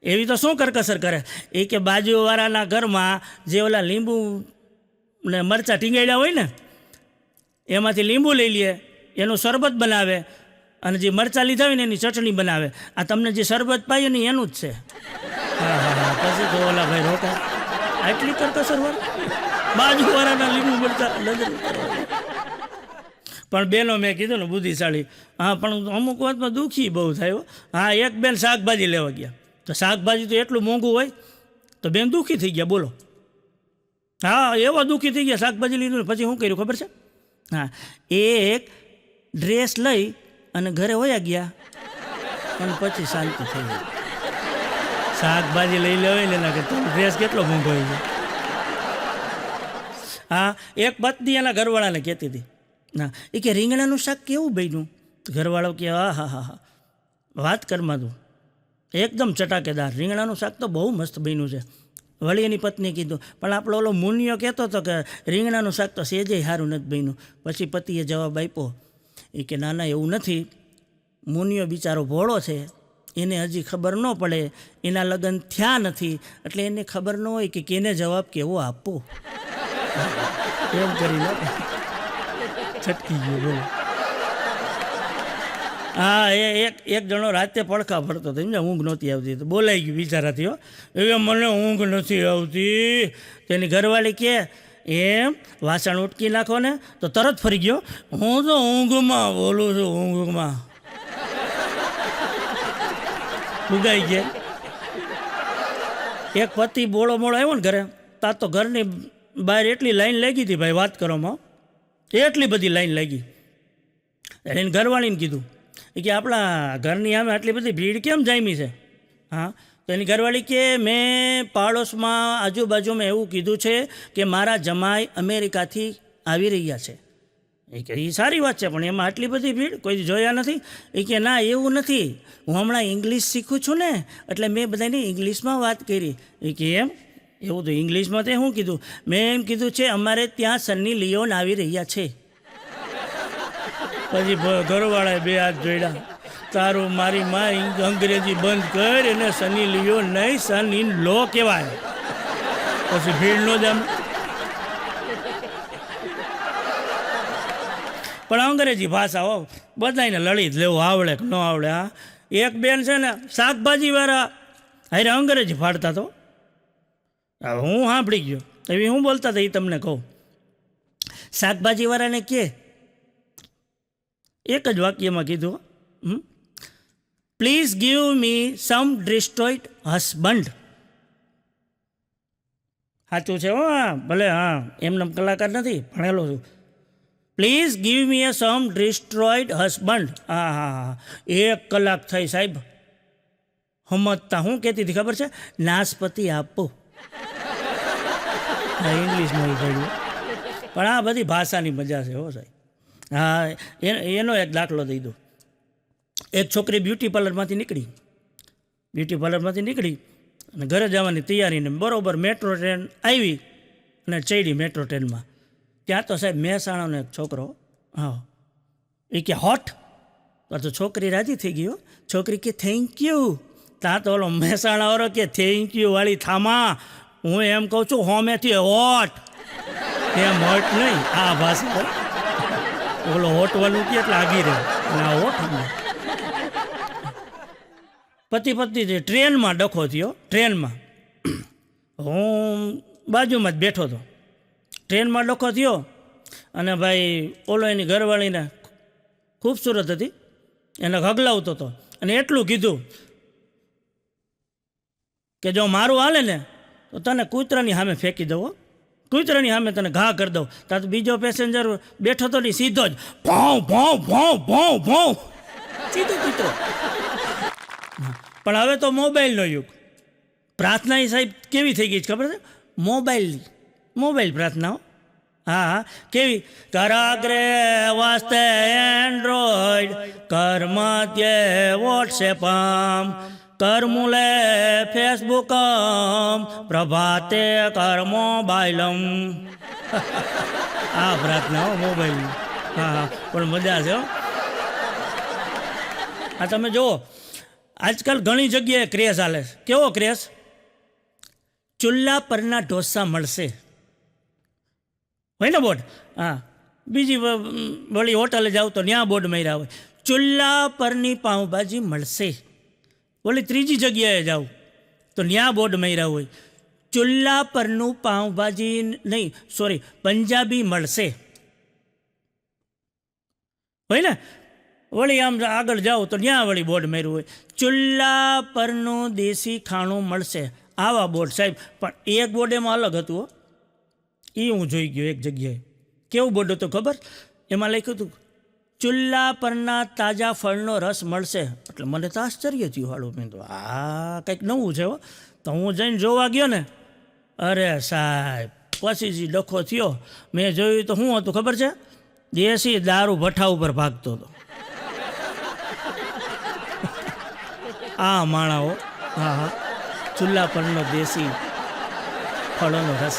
એવી તો શું કરકસર કરે? એ કે બાજુવાળાના ઘરમાં જે ઓલા લીંબુ ને મરચાં ટીંગાડ્યા હોય ને એમાંથી લીંબુ લઈ લે, એનું શરબત બનાવે અને જે મરચાં લીધા હોય ને એની ચટણી બનાવે. આ તમને જે શરબત પાયું ને એનું જ છે. હા હા હા. પછી તો ઓલા ભાઈ રોકા આટલી કરકસર વાળા બાજુવાળાના લીંબુ મરચાં નજર. પણ બેનો મેં કીધું ને બુદ્ધિશાળી. હા પણ અમુક વાતમાં દુઃખી બહુ થયો. હા એક બેન શાકભાજી લેવા ગયા તો શાકભાજી તો એટલું મોંઘું હોય તો બેન દુઃખી થઈ ગયા. બોલો હા એવા દુઃખી થઈ ગયા. શાકભાજી લીધું ને પછી શું કર્યું ખબર છે? હા એક ડ્રેસ લઈ અને ઘરે વયા ગયા અને પછી શાંતિ થઈ ગઈ. શાકભાજી લઈ લેવાય ને કે ડ્રેસ કેટલો મોંઘો હોય છે. હા એક પત્ની એના ઘરવાળાને કહેતી હતી ના એ કે રીંગણાનું શાક કેવું બન્યું? ઘરવાળો કે હા હા હા હા વાત કરમાં તું એકદમ ચટાકેદાર રીંગણાનું શાક તો બહુ મસ્ત બન્યું છે. વળી એની પત્ની કીધું પણ આપણો ઓલો મુનિયો કહેતો હતો કે રીંગણાનું શાક તો સેજે સારું નથી બન્યું. પછી પતિએ જવાબ આપ્યો એ કે ના ના એવું નથી, મુનિયો બિચારો ભોળો છે, એને હજી ખબર ન પડે, એના લગ્ન થયા નથી એટલે એને ખબર ન હોય કે કેને જવાબ કેવો આપવો. એમ કરીને છટકી ગયો. બોલો હા એક જણો રાતે પડખા ફરતો હતો. સમજા ઊંઘ નહોતી આવતી તો બોલાઈ ગયું બિચારાથી. હો એ મને ઊંઘ નથી આવતી. તેની ઘરવાળી કે એમ વાસણ ઉટકી નાખો ને તો તરત ફરી ગયો. હું તો ઊંઘમાં બોલું છું, ઊંઘમાં ઉગાઈ ગયા. એક પતિ બોળો મોળો આવ્યો ને ઘરે તા તો ઘરની બહાર એટલી લાઈન લાગી હતી ભાઈ વાત કરવામાં, એટલી બધી લાઈન લાગી. એને ઘરવાળીને કીધું કે આપણા ઘરની આમે આટલી બધી ભીડ કેમ જામી છે? હા તો એની ઘરવાળી કે મેં પાડોશમાં આજુબાજુમાં એવું કીધું છે કે મારા જમાઈ અમેરિકાથી આવી રહ્યા છે. એ કે એ સારી વાત છે પણ એમાં આટલી બધી ભીડ કોઈ જોયા નથી. એ કે ના એવું નથી, હું હમણાં ઇંગ્લિશ શીખું છું ને એટલે મેં બધાને ઇંગ્લિશમાં વાત કરી. એ કે એમ? એવું તો ઇંગ્લિશમાં તે શું કીધું? મેં એમ કીધું છે અમારે ત્યાં સન્ની લિયોન આવી રહ્યા છે. પછી ઘરવાળાએ 2 હાથ જોડ્યા. તારું મારી માં અંગ્રેજી બંધ કર, એને સની લિયો નહીં સન ઇન લો કહેવાય. પછી ભીડ નો જામ. પણ અંગ્રેજી ભાષા હો બધાને લડી જ લેવું આવડે કે ન આવડે. હા એક બેન છે ને શાકભાજીવાળા હારે અંગ્રેજી ફાડતા તો હું સાંભળી ગયો. એવી હું બોલતા હતા એ તમને કહું. શાકભાજીવાળાને કે એક જ વાક્યમાં કીધું please give me some destroyed husband. સાચું છે હો હા ભલે હા એમને કલાકાર નથી ભણેલો છું. Please give me a some destroyed husband. હા હા હા 1 કલાક થઈ સાહેબ સમજતા. હું કહેતી હતી ખબર છે? નાશપતિ આપો. હા ઇંગ્લિશમાં પડ્યું પણ આ બધી ભાષાની મજા છે હો સાહેબ. હા એનો એક દાખલો દઈ દઉં. એક છોકરી બ્યુટી પાર્લરમાંથી નીકળી અને ઘરે જવાની તૈયારીને બરોબર મેટ્રો ટ્રેન આવી અને ચડી મેટ્રો ટ્રેનમાં. ત્યાં તો સાહેબ મહેસાણાનો એક છોકરો, હા, એ કે હોટ, તો છોકરી રાજી થઈ ગયો. છોકરી કે થેન્ક યુ. ત્યાં તો ઓલો મહેસાણાવાળો કે થેન્ક યુ વાળી થામા, હું એમ કહું છું હોમેથી હોટ, એમ હોટ નહીં, આ ભાષા ઓલો હોટવાનું કે એટલે આગી રહે અને આ હોટ. પતિ પત્ની ટ્રેનમાં ડખો થયો. ટ્રેનમાં હું બાજુમાં જ બેઠો હતો. ટ્રેનમાં ડખો થયો અને ભાઈ ઓલો એની ઘરવાળીને ખૂબસૂરત હતી, એને હગલાવતો હતો અને એટલું કીધું કે જો મારું હાલે ને તો તને કૂતરાની સામે ફેંકી દઉં, કૂતરાની સામે તને ઘા કરી દઉં. ત્યાં તો બીજો પેસેન્જર બેઠો હતો ને સીધો જ ભાવ ભાવ ભાવ ભાવ ભાવ સીધો કૂતરો. પણ હવે તો મોબાઈલનો યુગ. પ્રાર્થના સાહેબ કેવી થઈ ગઈ છે ખબર છે? મોબાઈલ પ્રાર્થનાઓ. હા, કેવી? કરાગ્રે વાસ્તે એન્ડ્રોઈડ, કર્મધ્યે વોટ્સએપમ, કરમૂલે ફેસબુકમ, પ્રભાતે કર્મો બાયલમ. આ પ્રાર્થનાઓ મોબાઈલની. હા, પણ મજા છે હો. આ તમે જુઓ, આજકાલ ઘણી જગ્યાએ ક્રેઝ હાલે છે. કેવો ક્રેઝ? ચૂલ્લા પરના ઢોસા મળશે, હોય ને બોર્ડ. હા, બીજી વળી હોટલે જાવ તો ત્યાં બોર્ડ માર્યા હોય, ચૂલ્લા પરની પાઉંભાજી મળશે. વળી ત્રીજી જગ્યાએ જાવ તો ત્યાં બોર્ડ માર્યા હોય, ચૂલ્લા પરનું પાઉંભાજી નહીં, સોરી, પંજાબી મળશે, હોય ને. વળી આમ આગળ જાઓ તો ત્યાં વળી બોર્ડ માર્યું હોય, ચૂલ્લા પરનું દેશી ખાણું મળશે. આવા બોર્ડ સાહેબ. પણ એક બોર્ડ એમાં અલગ હતું હો. એ હું જોઈ ગયો એક જગ્યાએ. કેવું બોર્ડ હતું ખબર? એમાં લખ્યું હતું ચૂલ્લા પરના તાજા ફળનો રસ મળશે. એટલે મને તો આશ્ચર્ય થયું. હાડું મેં તો આ કંઈક નવું છે હો. તો હું જઈને જોવા ગયો ને, અરે સાહેબ પછી જે ડખો થયો. મેં જોયું તો શું હતું ખબર છે? દેશી દારૂ ભઠ્ઠા ઉપર ભાગતો હતો. આ માણાઓ. હા, ચૂલ્લા પરનો દેશી ફળોનો રસ,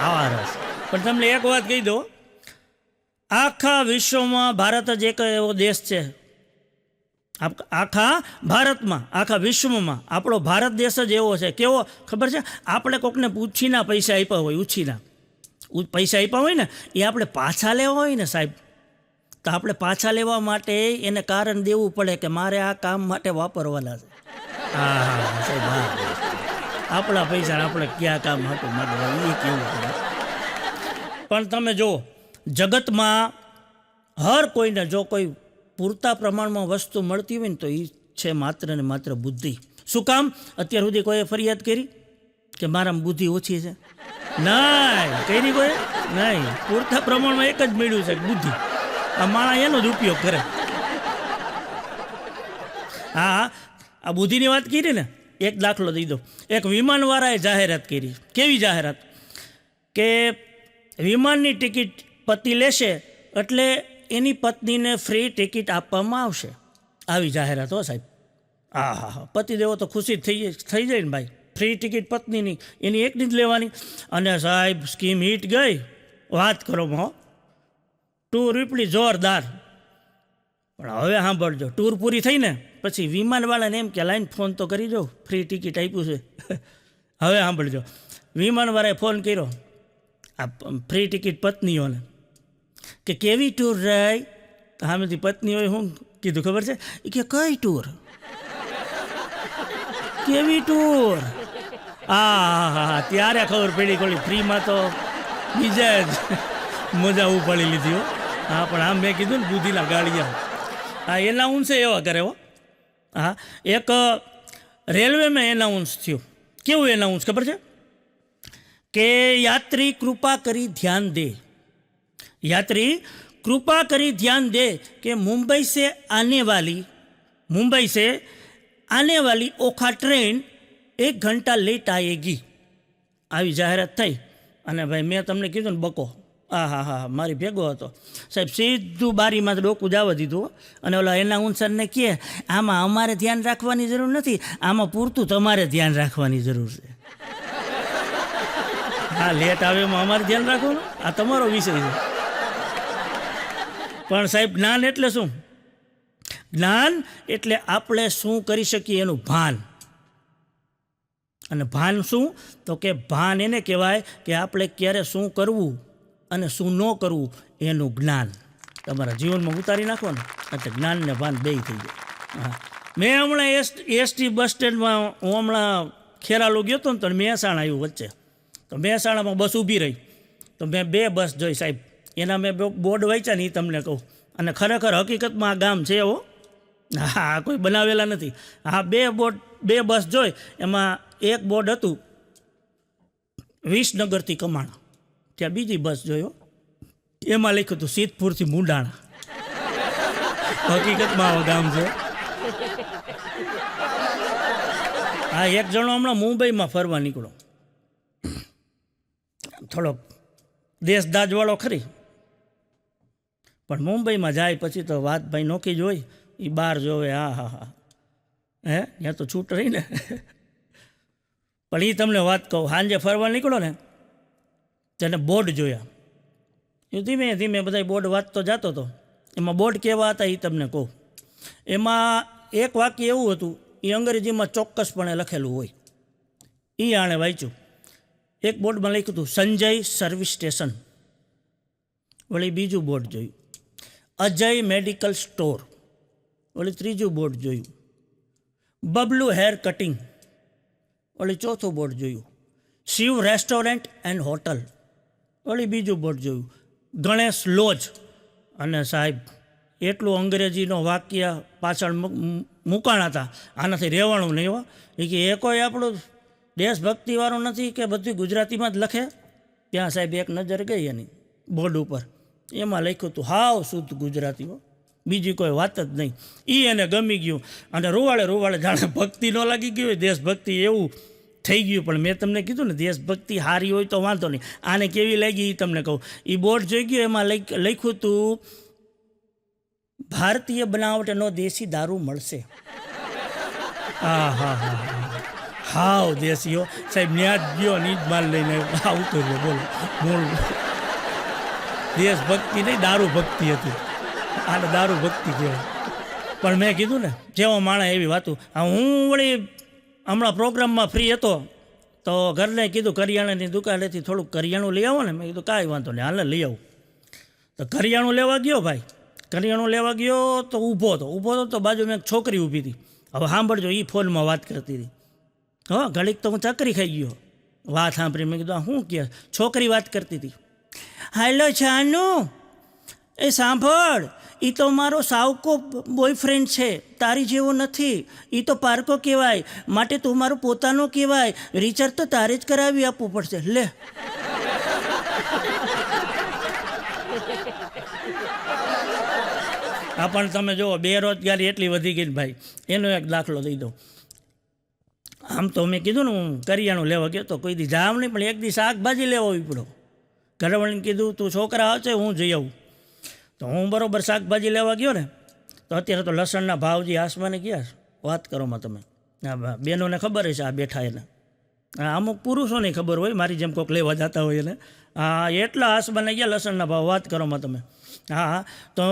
આવા રસ. પણ તમને એક વાત કહી દો, આખા વિશ્વમાં ભારત જ એક એવો દેશ છે, આખા ભારતમાં, આખા વિશ્વમાં આપણો ભારત દેશ જ એવો છે. કેવો ખબર છે? આપણે કોકને ઉછીના પૈસા આપ્યા હોય, ઉછીના પૈસા આપ્યા હોય ને, એ આપણે પાછા લેવા હોય ને સાહેબ, તો આપણે પાછા લેવા માટે એને કારણ દેવું પડે કે મારે આ કામ માટે વાપરવાના છે. હા સાહેબ, હા, આપણા પૈસા આપણે ક્યાં કામ હતું માટે એ કેવું પડે. પણ તમે જુઓ, જગતમાં હર કોઈને જો કોઈ પૂરતા પ્રમાણમાં વસ્તુ મળતી હોય ને તો એ છે માત્ર ને માત્ર બુદ્ધિ. શું કામ? અત્યાર સુધી કોઈએ ફરિયાદ કરી કે મારામાં બુદ્ધિ ઓછી છે? નહીં કરી કોઈ નહીં. પૂરતા પ્રમાણમાં એક જ મળ્યું છે, બુદ્ધિ. આ માણસ એનો જ ઉપયોગ કરે. હા, આ બુદ્ધિની વાત કરી ને, એક દાખલો દઈ દો. એક વિમાનવાળાએ જાહેરાત કરી. કેવી જાહેરાત? કે વિમાનની ટિકિટ પતિ લેશે એટલે એની પત્નીને ફ્રી ટિકિટ આપવામાં આવશે. આવી જાહેરાત હો સાહેબ. હા, પતિદેવો તો ખુશી થઈ જાય ને ભાઈ. ફ્રી ટિકિટ પત્નીની, એની એકની જ લેવાની. અને સાહેબ સ્કીમ હિટ ગઈ, વાત કરો હો. ટૂર ઉપડી જોરદાર. પણ હવે સાંભળજો, ટૂર પૂરી થઈ ને પછી વિમાનવાળાને એમ કે લાઈન ફોન તો કરી દો, ફ્રી ટિકિટ આપ્યું છે. હવે સાંભળજો, વિમાનવાળાએ ફોન કર્યો આ ફ્રી ટિકિટ પત્નીઓને કે કેવી ટૂર રહી? સામેથી પત્નીઓએ શું કીધું ખબર છે? એ કે કઈ ટૂર? કેવી ટૂર? હા, ત્યારે ખબર પડી કોલી ફ્રીમાં તો બીજે જ મજા ઉપાડી લીધી હો. હા, પણ આમ મેં કીધું ને બુદ્ધિના ગાળિયા. હા, એનાઉન્સ એવા કરે હો. હા, એક રેલવેમાં એનાઉન્સ થયું. કેવું એનાઉન્સ ખબર છે? કે યાત્રી કૃપા કરી ધ્યાન દે, यात्री कृपा करी ध्यान दे कि मुंबई से आने वाली ओखा ट्रेन 1 घंटा लेट आएगी. આવી જાહેરાત થઈ અને ભાઈ મેં તમને કીધું ને બકો, હા હા મારી ભેગો હતો સાહેબ. સીધું બારીમાં ડોકું જવા દીધું અને ઓલા એના ઉનસરને કહે આમાં અમારે ધ્યાન રાખવાની જરૂર નથી, આમાં પૂરતું તમારે ધ્યાન રાખવાની જરૂર છે. હા લેટ આવે એમાં અમારે ધ્યાન રાખવાનું, આ તમારો વિષય છે. પણ સાહેબ જ્ઞાન એટલે શું? જ્ઞાન એટલે આપણે શું કરી શકીએ એનું ભાન. અને ભાન શું? તો કે ભાન એને કહેવાય કે આપણે ક્યારે શું કરવું અને શું ન કરવું એનું જ્ઞાન તમારા જીવનમાં ઉતારી નાખવાનું એટલે જ્ઞાન ને ભાન બેય થઈ જાય. હા મેં હમણાં એસટી બસ સ્ટેન્ડમાં હું હમણાં ખેરાલુ ગયો હતો ને તો મહેસાણા આવ્યું વચ્ચે, તો મહેસાણામાં બસ ઊભી રહી તો મેં 2 બસ જોઈ સાહેબ. એના મેં બોર્ડ વાંચ્યા ને એ તમને કહું, અને ખરેખર હકીકતમાં આ ગામ છે એવો, હા કોઈ બનાવેલા નથી. હા 2 બસ જોઈ, એમાં એક બોર્ડ હતું વિસનગરથી કમાણા, ત્યાં બીજી બસ જોયો એમાં લખ્યું હતું સિદ્ધપુરથી મુંડાણા. હકીકતમાં આવા ગામ છે. હા એક જણો હમણાં મુંબઈમાં ફરવા નીકળો, થોડોક દેશદાજવાળો ખરી, પણ મુંબઈમાં જાય પછી તો વાત ભાઈ નોકી જ હોય. એ બહાર જોવે હા હા હા હે ત્યાં તો છૂટ રહી ને. પણ એ તમને વાત કહું, સાંજે ફરવા નીકળો ને તેને બોર્ડ જોયા, એ ધીમે ધીમે બધા બોર્ડ વાંચતો જતો હતો. એમાં બોર્ડ કેવા હતા એ તમને કહું. એમાં એક વાક્ય એવું હતું, એ અંગ્રેજીમાં ચોક્કસપણે લખેલું હોય, એ આણે વાંચ્યું. એક બોર્ડમાં લખ્યું હતું સંજય સર્વિસ સ્ટેશન, વળી બીજું બોર્ડ જોયું અજય મેડિકલ સ્ટોર, વળી ત્રીજું બોર્ડ જોયું બબલુ હેર કટિંગ, વળી ચોથું બોર્ડ જોયું શિવ રેસ્ટોરન્ટ એન્ડ હોટલ, વળી બીજું બોર્ડ જોયું ગણેશ લોજ. અને સાહેબ એટલું અંગ્રેજીનો વાક્ય પાછળ મૂકાણા હતા, આનાથી રહેવાનું નહીં હો. એ કે એ કોઈ આપણું દેશભક્તિવાળું નથી કે બધું ગુજરાતીમાં જ લખે. ત્યાં સાહેબ એક નજર ગઈ એની બોર્ડ ઉપર, એમાં લખ્યું હતું હાવ શુદ્ધ ગુજરાતીઓ, બીજી કોઈ વાત જ નહીં. એ એને ગમી ગયું અને રૂવાળે જાણે ભક્તિ ન લાગી ગઈ હોય, દેશભક્તિ એવું થઈ ગયું. પણ મેં તમને કીધું ને દેશભક્તિ સારી હોય તો વાંધો નહીં, આને કેવી લાગી એ તમને કહું. એ બોર્ડ જોઈ ગયું, એમાં લખ્યું હતું ભારતીય બનાવટનો દેશી દારૂ મળશે. હા હા હા હાવ દેશીઓ સાહેબ. ન્યા જ ગયો ને જ માલ લઈને આવતો રહ્યો. બોલો બોલ, દેશભક્તિ નહીં દારૂ ભક્તિ હતી, આને દારૂ ભક્તિ કહેવાય. પણ મેં કીધું ને જેવો માણસ એવી વાતું. હું વળી હમણાં પ્રોગ્રામમાં ફ્રી હતો તો ઘરને કીધું કરિયાણાની દુકાનેથી થોડુંક કરિયાણું લઈ આવો ને. મેં કીધું કાંઈ વાંધો નહીં હાલે લઈ આવું. તો કરિયાણું લેવા ગયો ભાઈ, કરિયાણું લેવા ગયો તો ઊભો હતો તો બાજુમાં એક છોકરી ઊભી હતી. હવે સાંભળજો, એ ફોનમાં વાત કરતી હતી. હા ઘડીક તો હું ચકરી ખાઈ ગયો વાત સાંભળી. મેં કીધું શું કહે? છોકરી વાત કરતી હતી. હાલો જાનુ, એ સાંભળ, એ તો મારો સાવકો બોયફ્રેન્ડ છે, તારી જેવો નથી. એ તો પારકો કહેવાય, માટે તું મારો પોતાનો કહેવાય. રિચાર્જ તો તારે જ કરાવી આપવું પડશે. લે આ પણ તમે જુઓ બેરોજગારી એટલી વધી ગઈ ભાઈ, એનો એક દાખલો દઈ દઉં. આમ તો મેં કીધું ને હું કરિયાણું લેવા ગયો તો કોઈ દી જામ નહીં, પણ એક દી શાકભાજી લેવા આવી પડો. ઘરવાળીને કીધું તું છોકરા આવશે હું જઈ આવું. તો હું બરાબર શાકભાજી લેવા ગયો ને તો અત્યારે તો લસણના ભાવજી આસમાને ગયા વાત કરોમાં તમે. હા બહેનોને ખબર હશે આ બેઠા એને, અમુક પુરુષોને ખબર હોય મારી જેમ કોઈક લેવા જતા હોય એને. હા એટલા આસમાને ગયા લસણના ભાવ વાત કરોમાં તમે. હા તો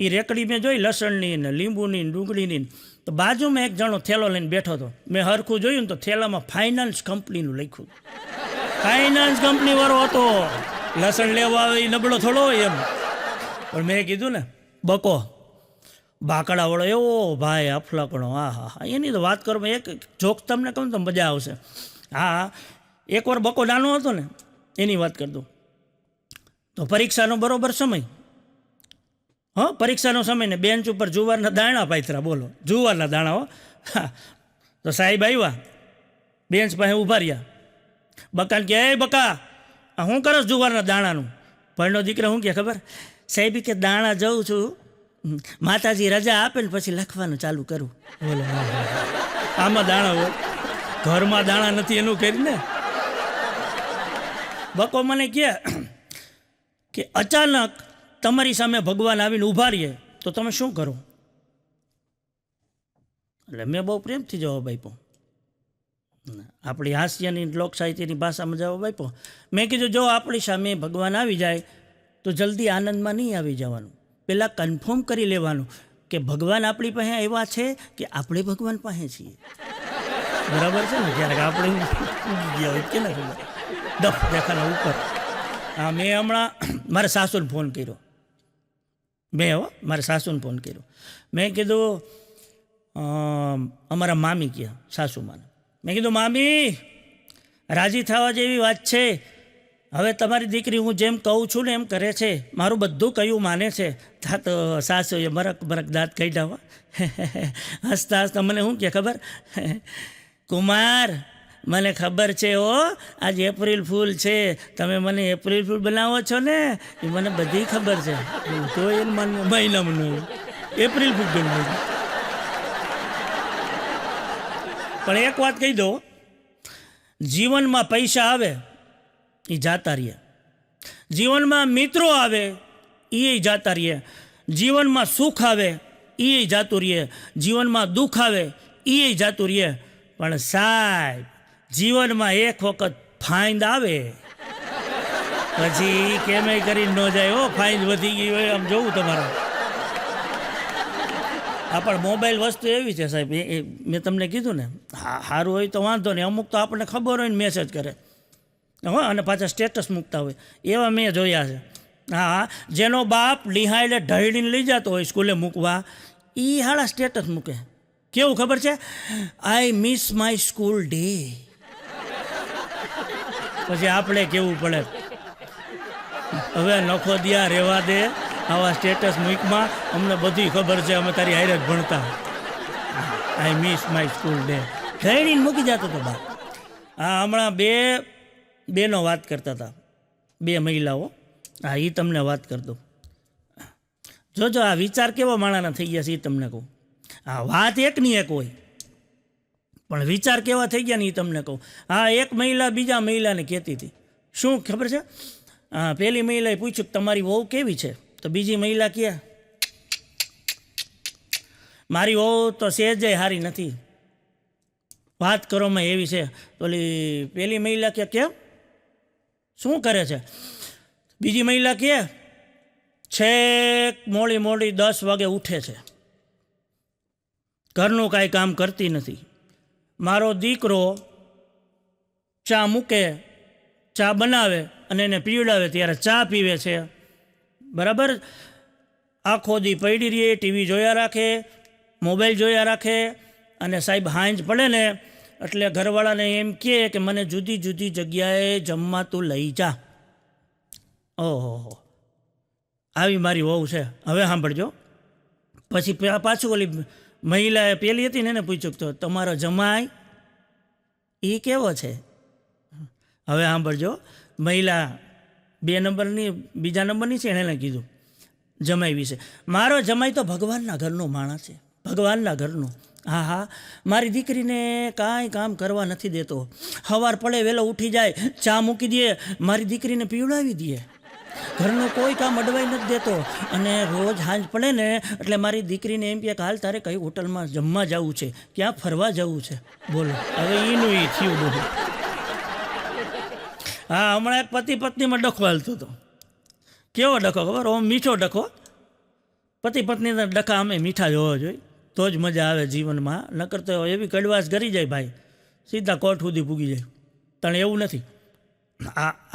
એ રેકડી મેં જોઈ લસણની ને લીંબુની ને ડુંગળીની. તો બાજુમાં એક જણો થેલો લઈને બેઠો હતો. મેં હરખું જોયું ને તો થેલામાં ફાઇનાન્સ કંપનીનું લખ્યું. ફાઇનાન્સ કંપનીવાળો હતો. લસણ લેવા આવે એ નબળો થોડો હોય એમ. પણ મેં કીધું ને બકો બાકડાવાળો એવો ભાઈ અફલાકણો. હા હા હા એની તો વાત કરો. એક જોક તમને કહું તો મજા આવશે. હા એકવાર બકો નાનો હતો ને એની વાત કરી દઉં. તો પરીક્ષાનો બરોબર સમય, હા પરીક્ષાનો સમય ને બેન્ચ ઉપર જુવારના દાણા પાથરા. બોલો જુવારના દાણા હો. હા તો સાહેબ આવ્યા, બેન્ચ પાસે ઊભા રહ્યા. બકાને કે એ બકા શું કરસ જુવારના દાણાનું? ભણનો દીકરા શું કે ખબર? સાહેબ કે દાણા જઉં છું, માતાજી રજા આપે ને પછી લખવાનું ચાલુ કરું. બોલો આમાં દાણા હોય, ઘરમાં દાણા નથી એનું કરીને. બકો મને કે કે અચાનક તમારી સામે ભગવાન આવીને ઊભા રહીએ તો તમે શું કરો? એટલે મેં બહુ પ્રેમથી જવાબ આપ્યો, આપણી હાસ્યની લોક સાહિત્યની ભાષામાં જવાબ આપ્યો. મેં કીધું જો આપણી સામે ભગવાન આવી જાય તો જલ્દી આનંદમાં નહીં આવી જવાનું, પહેલાં કન્ફર્મ કરી લેવાનું કે ભગવાન આપણી પાસે એવા છે કે આપણે ભગવાન પાસે છીએ. બરાબર છે ને? ક્યારેક આપણે ગયા હોય કે ના ખબર દફ દેખાના ઉપર. હા, મેં હમણાં મારા સાસુને ફોન કર્યો, મારા સાસુને ફોન કર્યો. મેં કીધું અમારા મામી કહ્યા સાસુમાને, મેં કીધું મામી રાજી થવા જેવી વાત છે, હવે તમારી દીકરી હું જેમ કહું છું ને એમ કરે છે, મારું બધું કયું માને છે. તો સાસુએ બરક દાંત કાઢ્યા. હસતા હસતા મને શું કે ખબર, કુમાર મને ખબર છે હો આજે એપ્રિલ ફૂલ છે, તમે મને એપ્રિલ ફૂલ બનાવો છો ને એ મને બધી ખબર છે. તો એ મહિનામાં એપ્રિલ ફૂલ બનાવો. પણ એક વાત કહી દો, જીવનમાં પૈસા આવે એ જાતા રહીએ, જીવનમાં મિત્રો આવે એ જાતા રહીએ, જીવનમાં સુખ આવે એ જાતું રહીએ, જીવનમાં દુઃખ આવે એ જાતું રહીએ. પણ સાહેબ જીવનમાં એક વખત ફાઇન્ડ આવે પછી કેમે કરીને ન જાય. હો ફાઇન્ડ વધી ગઈ હોય આમ જોવું તમારે. આ પણ મોબાઈલ વસ્તુ એવી છે સાહેબ, મેં તમને કીધું ને, સારું હોય તો વાંધો નહીં, અમુક તો આપણને ખબર હોય ને મેસેજ કરે હો, અને પાછા સ્ટેટસ મૂકતા હોય, એવા મેં જોયા છે. હા, જેનો બાપ લિહાઈને ઢળીને લઈ જતો હોય સ્કૂલે મૂકવા, એ હાળા સ્ટેટસ મૂકે. કેવું ખબર છે? આઈ મિસ માય સ્કૂલ ડે. પછી આપણે કેવું પડે, હવે નખો દિયા રહેવા દે, આવા સ્ટેટસ મૂકમાં અમને બધી ખબર છે, અમે તારી હારે જ ભણતા. I miss my school day ઢળીને મૂકી જતો હતો બાપ. હા, હમણાં બેનો વાત કરતા હતા, બે મહિલાઓ. હા, એ તમને વાત કરતો. જોજો આ વિચાર કેવા માણાના થઈ ગયા છે એ તમને કહું. હા, વાત એકની એક હોય પણ વિચાર કેવા થઈ ગયા ને એ તમને કહું. હા, એક મહિલા બીજા મહિલાને કહેતી હતી, શું ખબર છે? હા, પેલી મહિલાએ પૂછ્યું કે તમારી વહુ કેવી છે? તો બીજી મહિલા કહે મારી વહુ તો સહેજે હારી નથી, વાત કરોમાં એવી છે. તો પેલી મહિલા કે કેમ, શું કરે છે? બીજી મહિલા કહે છેક મોડી 10 વાગે ઉઠે છે, ઘરનું કાંઈ કામ કરતી નથી. મારો દીકરો ચા મૂકે, ચા બનાવે અને એને પીવડાવે ત્યારે ચા પીવે છે. બરાબર? આખો દી પડી રહીએ, ટીવી જોયા રાખે, મોબાઈલ જોયા રાખે, અને સાહેબ હાંજ પડે ને એટલે ઘરવાળાને એમ કહે કે મને જુદી જુદી જગ્યાએ જમવા તું લઈ જા. ઓહો, આવી મારી વહુ છે. હવે સાંભળજો. પછી પાછું ઓલી મહિલાએ પેલી હતી ને એને પૂછ્યું તો તમારો જમાઈ એ કેવો છે? હવે સાંભળજો, મહિલા બીજા નંબરની છે, એણે કીધું જમાઈ વિશે, મારો જમાઈ તો ભગવાનના ઘરનો માણસ છે, ભગવાનના ઘરનો. હા, મારી દીકરીને કાંઈ કામ કરવા નથી દેતો, સવાર પડે વહેલો ઉઠી જાય, ચા મૂકી દે, મારી દીકરીને પીવડાવી દે, ઘરનું કોઈ કામ અડવાઈ નથી દેતો. અને રોજ સાંજ પડે ને એટલે મારી દીકરીને એમ કે હાલ તારે કઈ હોટલમાં જમવા જવું છે, ક્યાં ફરવા જવું છે. બોલો, હવે એનું એ થયું બધું. હા, હમણાં એક પતિ પત્નીમાં ડખો હાલતો હતો. કેવો ડખો ખબર? ઓમ મીઠો ડખો. પતિ પત્નીના ડખા અમે મીઠા જ હોવા જોઈએ તો જ મજા આવે જીવનમાં, નકર તો એવી કડવાશ કરી જાય ભાઈ, સીધા કોર્ટ સુધી પૂગી જાય. પણ એવું નથી.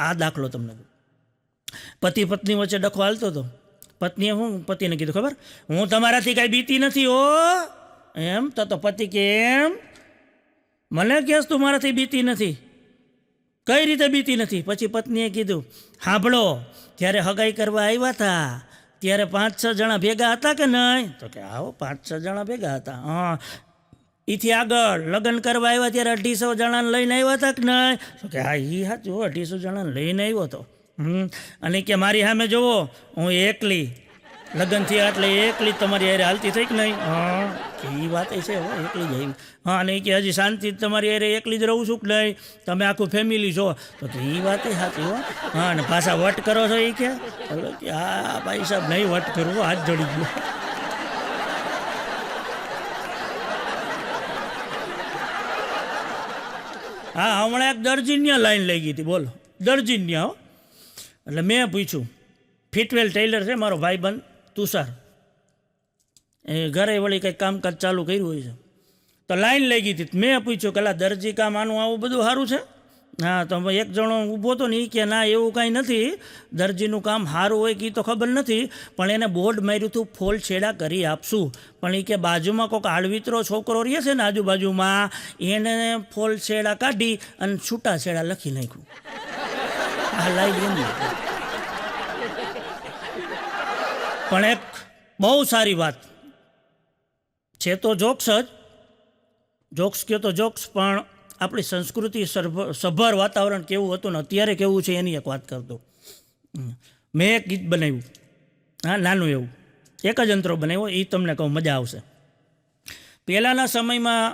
આ દાખલો તમને, પતિ પત્ની વચ્ચે ડખો હાલતો હતો. પત્નીએ શું પતિને કીધું ખબર? હું તમારાથી કાંઈ બીતી નથી હો. એમ તો પતિ કે એમ મને કહેશ તું મારાથી બીતી નથી, કઈ રીતે બીતી નથી? પછી પત્નીએ કીધું સાંભળો, જ્યારે હગાઈ કરવા આવ્યા હતા ત્યારે 5-6 જણા ભેગા હતા કે નહીં? તો કે આવો 5-6 જણા ભેગા હતા. હા, એથી આગળ લગ્ન કરવા આવ્યા ત્યારે 250 જણાને લઈને આવ્યા હતા કે નહીં? તો કે હા, એ સાચું, 250 જણાને લઈને આવ્યો હતો. અને કે મારી સામે જુઓ, હું એકલી. લગ્ન થયા એટલે એકલી જ તમારી હારે હાલતી થઈ કે નહીં? હા, કે એ વાત છે હો, એકલી જ આવી. હા, નહીં કે હજી શાંતિ તમારી હારે એકલી જ રહું છું કે નહીં, તમે આખું ફેમિલી છો, તો કે એ વાત સાચી હો. હા, અને પાછા વટ કરો છો એ કે હા ભાઈ સાહેબ નહીં વટ કરવો, હાથ જોડી ગયો. હા, હમણાં એક દરજીન્યા લાઈન લઈ ગઈ હતી, બોલો દરજીન્યા હો. એટલે મેં પૂછ્યું, ફિટવેલ ટેલર છે મારો ભાઈબંધ તુષાર, એ ઘરે વળી કંઈક કામકાજ ચાલુ કર્યું હોય છે, તો લાઈન લઈ ગઈ હતી. મેં પૂછ્યું કે દરજી કામ આનું આવું બધું સારું છે? હા, તો એક જણો ઊભો હતો ને એ કે ના એવું કાંઈ નથી, દરજીનું કામ સારું હોય કે તો ખબર નથી, પણ એને બોર્ડ માર્યું હતું ફોલ છેડા કરી આપશું, પણ એ કે બાજુમાં કોઈક આળવિતરો છોકરો રહે છે ને આજુબાજુમાં, એને ફોલ છેડા કાઢી અને છૂટા છેડા લખી નાખ્યું. આ લાઈન એની પણ એક બહુ સારી વાત છે, તો જોક્સ જ જોક્સ કહો તો જોક્સ, પણ આપણી સંસ્કૃતિ સભર વાતાવરણ કેવું હતું ને અત્યારે કેવું છે એની એક વાત કરતો. મેં એક ગીત બનાવ્યું, હા નાનું એવું એક જ અંતરો બનાવ્યો, એ તમને કહું મજા આવશે. પહેલાંના સમયમાં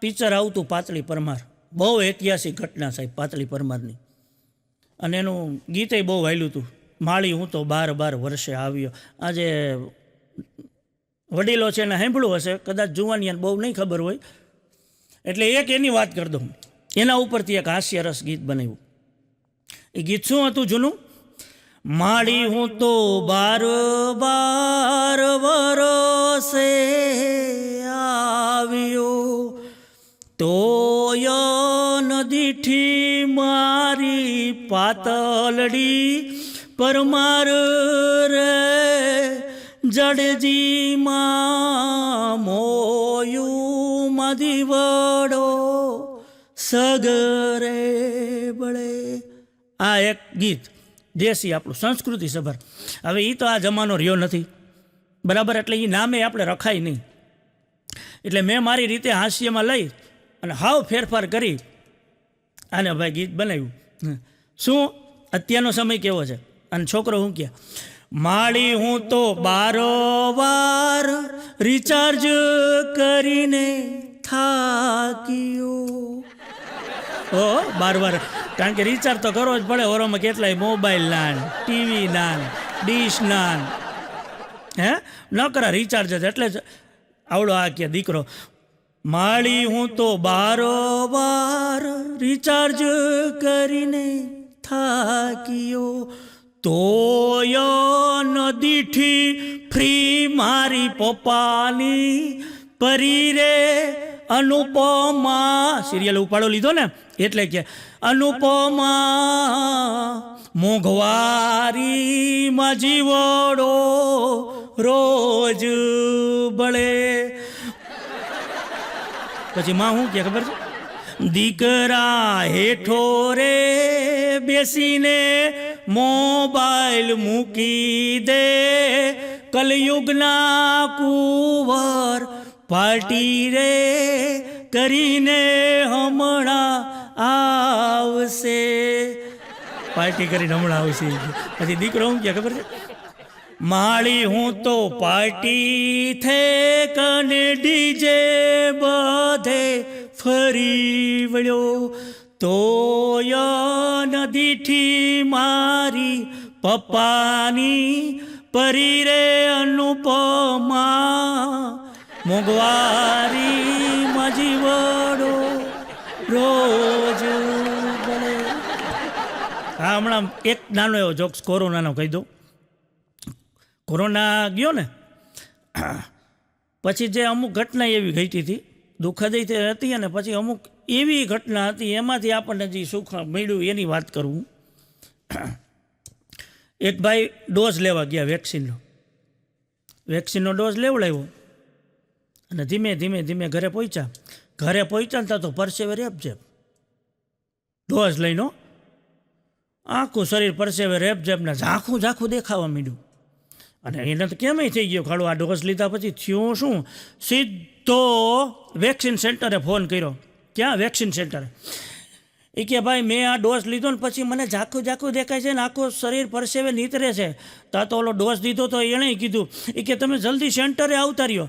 પિક્ચર આવતું પાતળી પરમાર, બહુ ઐતિહાસિક ઘટના સાહેબ પાતળી પરમારની, અને એનું ગીતે બહુ વાયલું હતું, માળી હું તો 12 વર્ષે આવ્યો. આજે વડીલો છે એને સાંભળ્યું હશે, કદાચ જુવાનિયાને બહુ નહીં ખબર હોય, એટલે એક એની વાત કરી દઉં. એના ઉપરથી એક હાસ્યરસ ગીત બનાવ્યું. એ ગીત શું હતું જૂનું? માળી હું તો 12 વર્ષે આવ્યો, તોય નદીથી મારી પાતળડી પરમાર રે, જડજીમાં મોયું મધી વડો સગરે બળે. આ એક ગીત દેશી આપણું સંસ્કૃતિ સભર. હવે એ તો આ જમાનો રહ્યો નથી બરાબર, એટલે એ નામે આપણે રખાય નહીં. એટલે મેં મારી રીતે હાસ્યમાં લઈ અને હાવ ફેરફાર કરી અને ભાઈ ગીત બનાવ્યું. શું અત્યારનો સમય કેવો છે, અને છોકરો હું કે માળી હું તો 12 વાર રિચાર્જ કરીને થાક્યો. ઓ 12 વાર, કારણ કે રિચાર્જ તો કરવો જ પડે, ઓરોમાં કેટલાય મોબાઈલ નાન, ટીવી નાન, ડીશ નાન, હે ન કરા રિચાર્જ જ. એટલે જ આવડો આ કે દીકરો, માળી હું તો 12 વાર રિચાર્જ કરીને થાક્યો, તોય નદીથી ફ્રી મારી પપ્પાની પરી રે અનુપમા. સિરિયલ ઉપાડો લીધો ને એટલે કે અનુપમા મોંઘવારીમાં જીવડો રોજ બળે. પછી માં શું કે ખબર છે? દીકરા હેઠો રે બેસીને મોબાઈલ મૂકી દે, કલયુગના કુંવર પાર્ટી રે કરીને હમણાં આવશે. પાર્ટી કરીને હમણાં આવશે. પછી દીકરો શું કે ખબર છે? માળી હું તો પાર્ટી થે કને ડીજે બધે ફરી વળ્યો, તોય નદીથી મારી પપ્પાની પરી રે અનુપમા મોંઘવારી મજીવડો રોજ બળે. હા, હમણાં એક નાનો એવો જોક્સ કોરોનાનો કહી દઉં. કોરોના ગયો ને પછી જે અમુક ઘટના એવી ઘટી હતી, દુઃખદ હતી, અને પછી અમુક એવી ઘટના હતી એમાંથી આપણને જે સુખ મળ્યું એની વાત કરું. એક ભાઈ ડોઝ લેવા ગયા વેક્સિનનો ડોઝ લેવડાવ્યો અને ધીમે ધીમે ધીમે ઘરે પહોંચ્યા ને તો પરસેવે રેપઝેપ ડોઝ લઈને આખું શરીર પરસેવે રેપઝેપને ઝાંખું દેખાવા માંડ્યું. અને એને તો કેમય થઈ ગયો ખાડો, આ ડોઝ લીધા પછી થયું શું? સીધો વેક્સિન સેન્ટરે ફોન કર્યો. ક્યાં? વેક્સિન સેન્ટરે. એ કે ભાઈ મેં આ ડોઝ લીધો ને પછી મને ઝાખું ઝાખું દેખાય છે ને આખું શરીર પરસેવે નીતરે છે. તો ઓલો ડોઝ દીધો તો એણે કીધું એ કે તમે જલ્દી સેન્ટરે આવતા રહ્યો.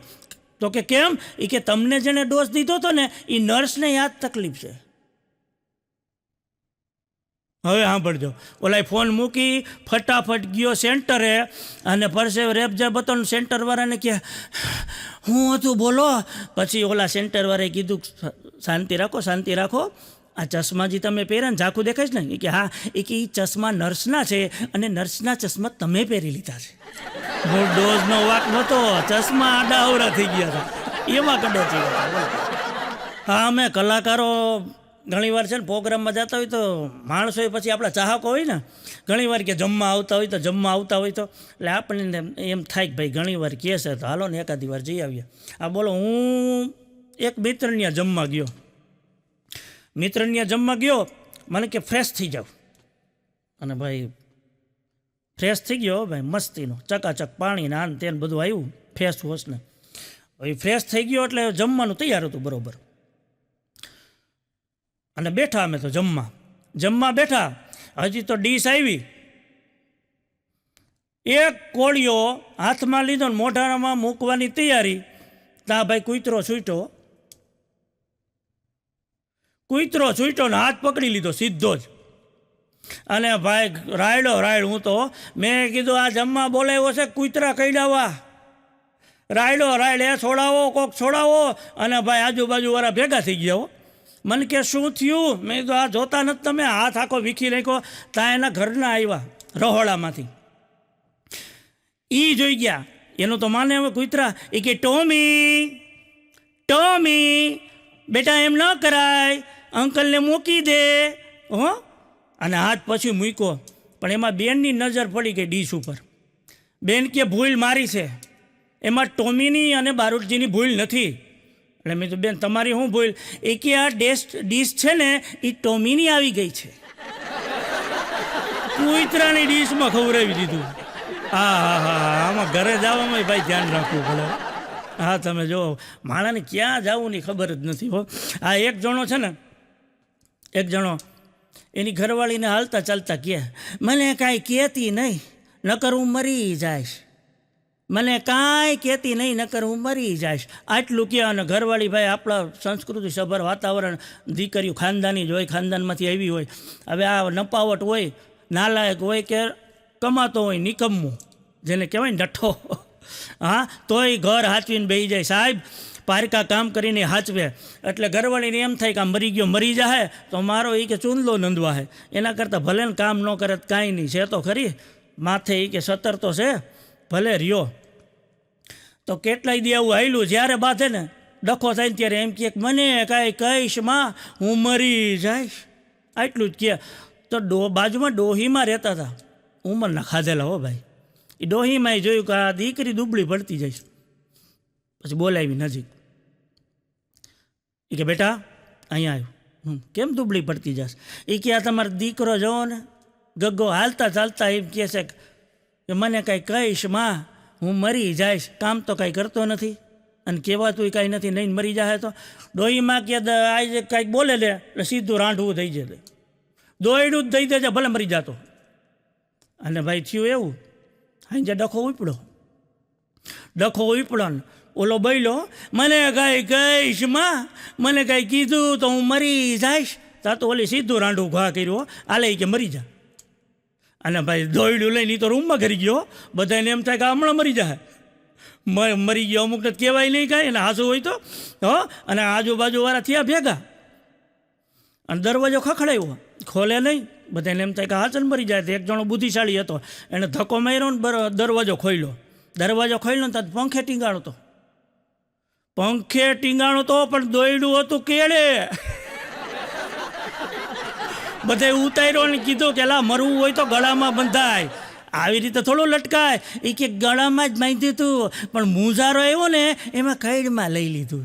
તો કે કેમ? એ કે તમને જેને ડોઝ દીધો હતો ને એ નર્સને યાદ તકલીફ છે. હવે સાંભળજો, ઓલા ફોન મૂકી ફટાફટ ગયો સેન્ટરે અને પરસેવે રેપઝેપ હતો ને સેન્ટરવાળાને કે હું હતું બોલો. પછી ઓલા સેન્ટરવાળાએ કીધું શાંતિ રાખો આ ચશ્મા જે તમે પહેર્યા ને ઝાખું દેખાય છે ને? એ કે હા. એ કે એ ચશ્મા નર્સના છે અને નર્સના ચશ્મા તમે પહેરી લીધા છે. ડોઝનો વાક નહોતો, ચશ્મા આડા અવરા થઈ ગયા હતા એમાં કડો છે. હા, અમે કલાકારો ઘણી વાર છે ને પ્રોગ્રામમાં જતા હોય તો માણસો પછી આપણા ચાહકો હોય ને ઘણી વાર કે જમવા આવતા હોય તો એટલે આપણને એમ થાય કે ભાઈ ઘણી વાર કહે છે તો હાલો ને એકાદી વાર જઈ આવીએ. આ બોલો, હું એક મિત્રને જમવા ગયો. મને કે ફ્રેશ થઈ જાવ. અને ભાઈ ફ્રેશ થઈ ગયો ભાઈ, મસ્તીનો ચકાચક પાણી ને આન તેન બધું આવ્યું ફેસ વોશ ને. હવે ફ્રેશ થઈ ગયો એટલે જમવાનું તૈયાર હતું બરોબર. અને બેઠા અમે તો જમવા બેઠા. હજી તો ડીશ આવી, એક કોળિયો હાથમાં લીધો ને મોઢામાં મૂકવાની તૈયારી. ત્યાં ભાઈ કૂતરો છૂટ્યો ને હાથ પકડી લીધો સીધો જ. અને ભાઈ રાયડ હું તો મેં કીધું આ જમવા બોલાવ્યો છે કૂતરા કઈડાવા. રાયડ એ છોડાવો. અને ભાઈ આજુબાજુવાળા ભેગા થઈ ગયા. મને કે શું થયું? મેં કીધું આ જોતા નથી તમે? હાથ આખો વીખી નાખ્યો. ત્યાં એના ઘરના આવ્યા રહોડામાંથી. એ જોઈ ગયા. એનું તો માને હવે કૂતરા. એ કે ટોમી બેટા એમ ન કરાય, અંકલને મૂકી દે હો. અને હાથ પછી મૂક્યો. પણ એમાં બેનની નજર પડી ગઈ ડીશ ઉપર. બેન કે ભૂલ મારી છે, એમાં ટોમીની અને બારૂદજીની ભૂલ નથી. એટલે મેં તો બેન તમારી શું ભૂલ? એ કે આ ડીશ છે ને એ ટોમીની આવી ગઈ છે. કૂતરાની ડીશમાં ખવડાવી દીધું. હા, આમાં ઘરે જવામાં ભાઈ ધ્યાન રાખવું પડે. હા, તમે જો માણાને ક્યાં જવું ની ખબર જ નથી હો. આ એક જણો એની ઘરવાળીને હાલતા ચાલતા કહે મને કાંઈ કહેતી નહીં નકર હું મરી જાઈશ. આટલું કહે. અને ઘરવાળી ભાઈ આપણા સંસ્કૃતિ સભર વાતાવરણ, દીકરીઓ ખાનદાની જ હોય, ખાનદાનમાંથી આવી હોય. હવે આ નપાવટ હોય, નાલાયક હોય કે કમાતો હોય નિકમ્મું જેને કહેવાય ને ડઠ્ઠો, હા, તોય ઘર હાચવીને બેસી જાય. સાહેબ પારકા કામ કરીને હાચવે. એટલે ઘરવાળીને એમ થાય કે આ મરી ગયો મરી જાહે તો મારો એ કે ચૂંદલો નંદવા હે. એના કરતાં ભલે ને કામ ન કરે કાંઈ નહીં, છે તો ખરી માથે એ કે સતર તો છે, ભલે રહ્યો. તો કેટલાય દી આવું હાલ્યું. જ્યારે બાંધે ને ડખો થાય ને ત્યારે એમ કહે મને કાંઈ કહીશ માં હું મરી જઈશ. આટલું જ કહે. તો બાજુમાં ડોહીમાં રહેતા હતા, ઉંમરના ખાધેલા હો ભાઈ. એ ડોહીમાં જોયું કે આ દીકરી દુબળી પડતી જઈશ. પછી બોલાવી નજીક. એ કે બેટા અહીંયા આવ્યું. કેમ દુબળી પડતી જશ? એ કે આ તમારો દીકરો જવો ને ગગ્ગો હાલતા ચાલતા એમ કહે છે કે મને કાંઈ કહીશ માં હું મરી જઈશ. કામ તો કાંઈ કરતો નથી અને કહેવાતું કાંઈ નથી, નહીં મરી જાય. તો ડોહીમાં કે આજે કાંઈક બોલે લે એટલે સીધું રાંઢવું થઈ જાય, દોયડું જ દઈ દેજે ભલે મરી જાતો. અને ભાઈ થયું એવું, હાંજે ડખો ઉપડો ને ઓલો બૈલો મને કાંઈ કહીશ માં મને કાંઈ કીધું તો હું મરી જઈશ. તા તો ઓલી સીધું રાંઢું ઘા કર્યો, આલે કે મરી જા. અને ભાઈ દોયડું લઈને તો રૂમમાં કરી ગયો. બધાને એમ થાય કે હમણાં મરી જાય, મરી ગયો. અમુકને કહેવાય નહીં કાંઈ, એને હાસું હોય તો અને આજુબાજુવાળા થયા ભેગા અને દરવાજો ખખડાવ્યો, ખોલે નહીં. બધાને એમ થાય કે હાચન મરી જાય. તો એક જણો બુદ્ધિશાળી હતો, એને ધક્કો માર્યો ને દરવાજો ખોલ્યો ને તો પંખે ટીંગાણો તો પણ દોયડું હતું કેળે. બધે ઉતાર્યો ને કીધું કે લા મરવું હોય તો ગળામાં બંધાય, આવી રીતે થોડું લટકાય. એ કે ગળામાં જ બાંધ્યું હતું પણ મુંજારો આવ્યો ને એમાં કઈડમાં લઈ લીધું.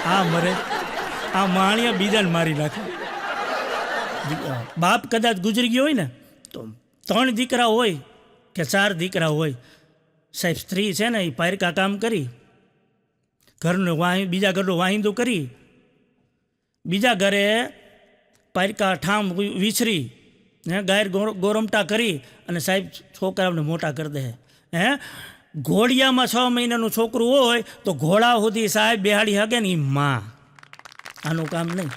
હા મરે આ માણિયા બીજાને મારી નાખે. બાપ કદાચ ગુજરી ગયો હોય ને તો 3 દીકરા હોય કે 4 દીકરા હોય, સાહેબ સ્ત્રી છે ને એ પારકા કામ કરી ઘરનું બીજા ઘરનું વાહિંદું કરી બીજા ઘરે પારકા ઠામ વિછરી ગાયર ગોરમટા કરી અને સાહેબ છોકરાઓને મોટા કરી દે. હે ઘોડિયામાં 6 મહિનાનું છોકરું હોય તો ઘોડા સુધી સાહેબ બેહાડી શકે ને એ માં. આનું કામ નહીં.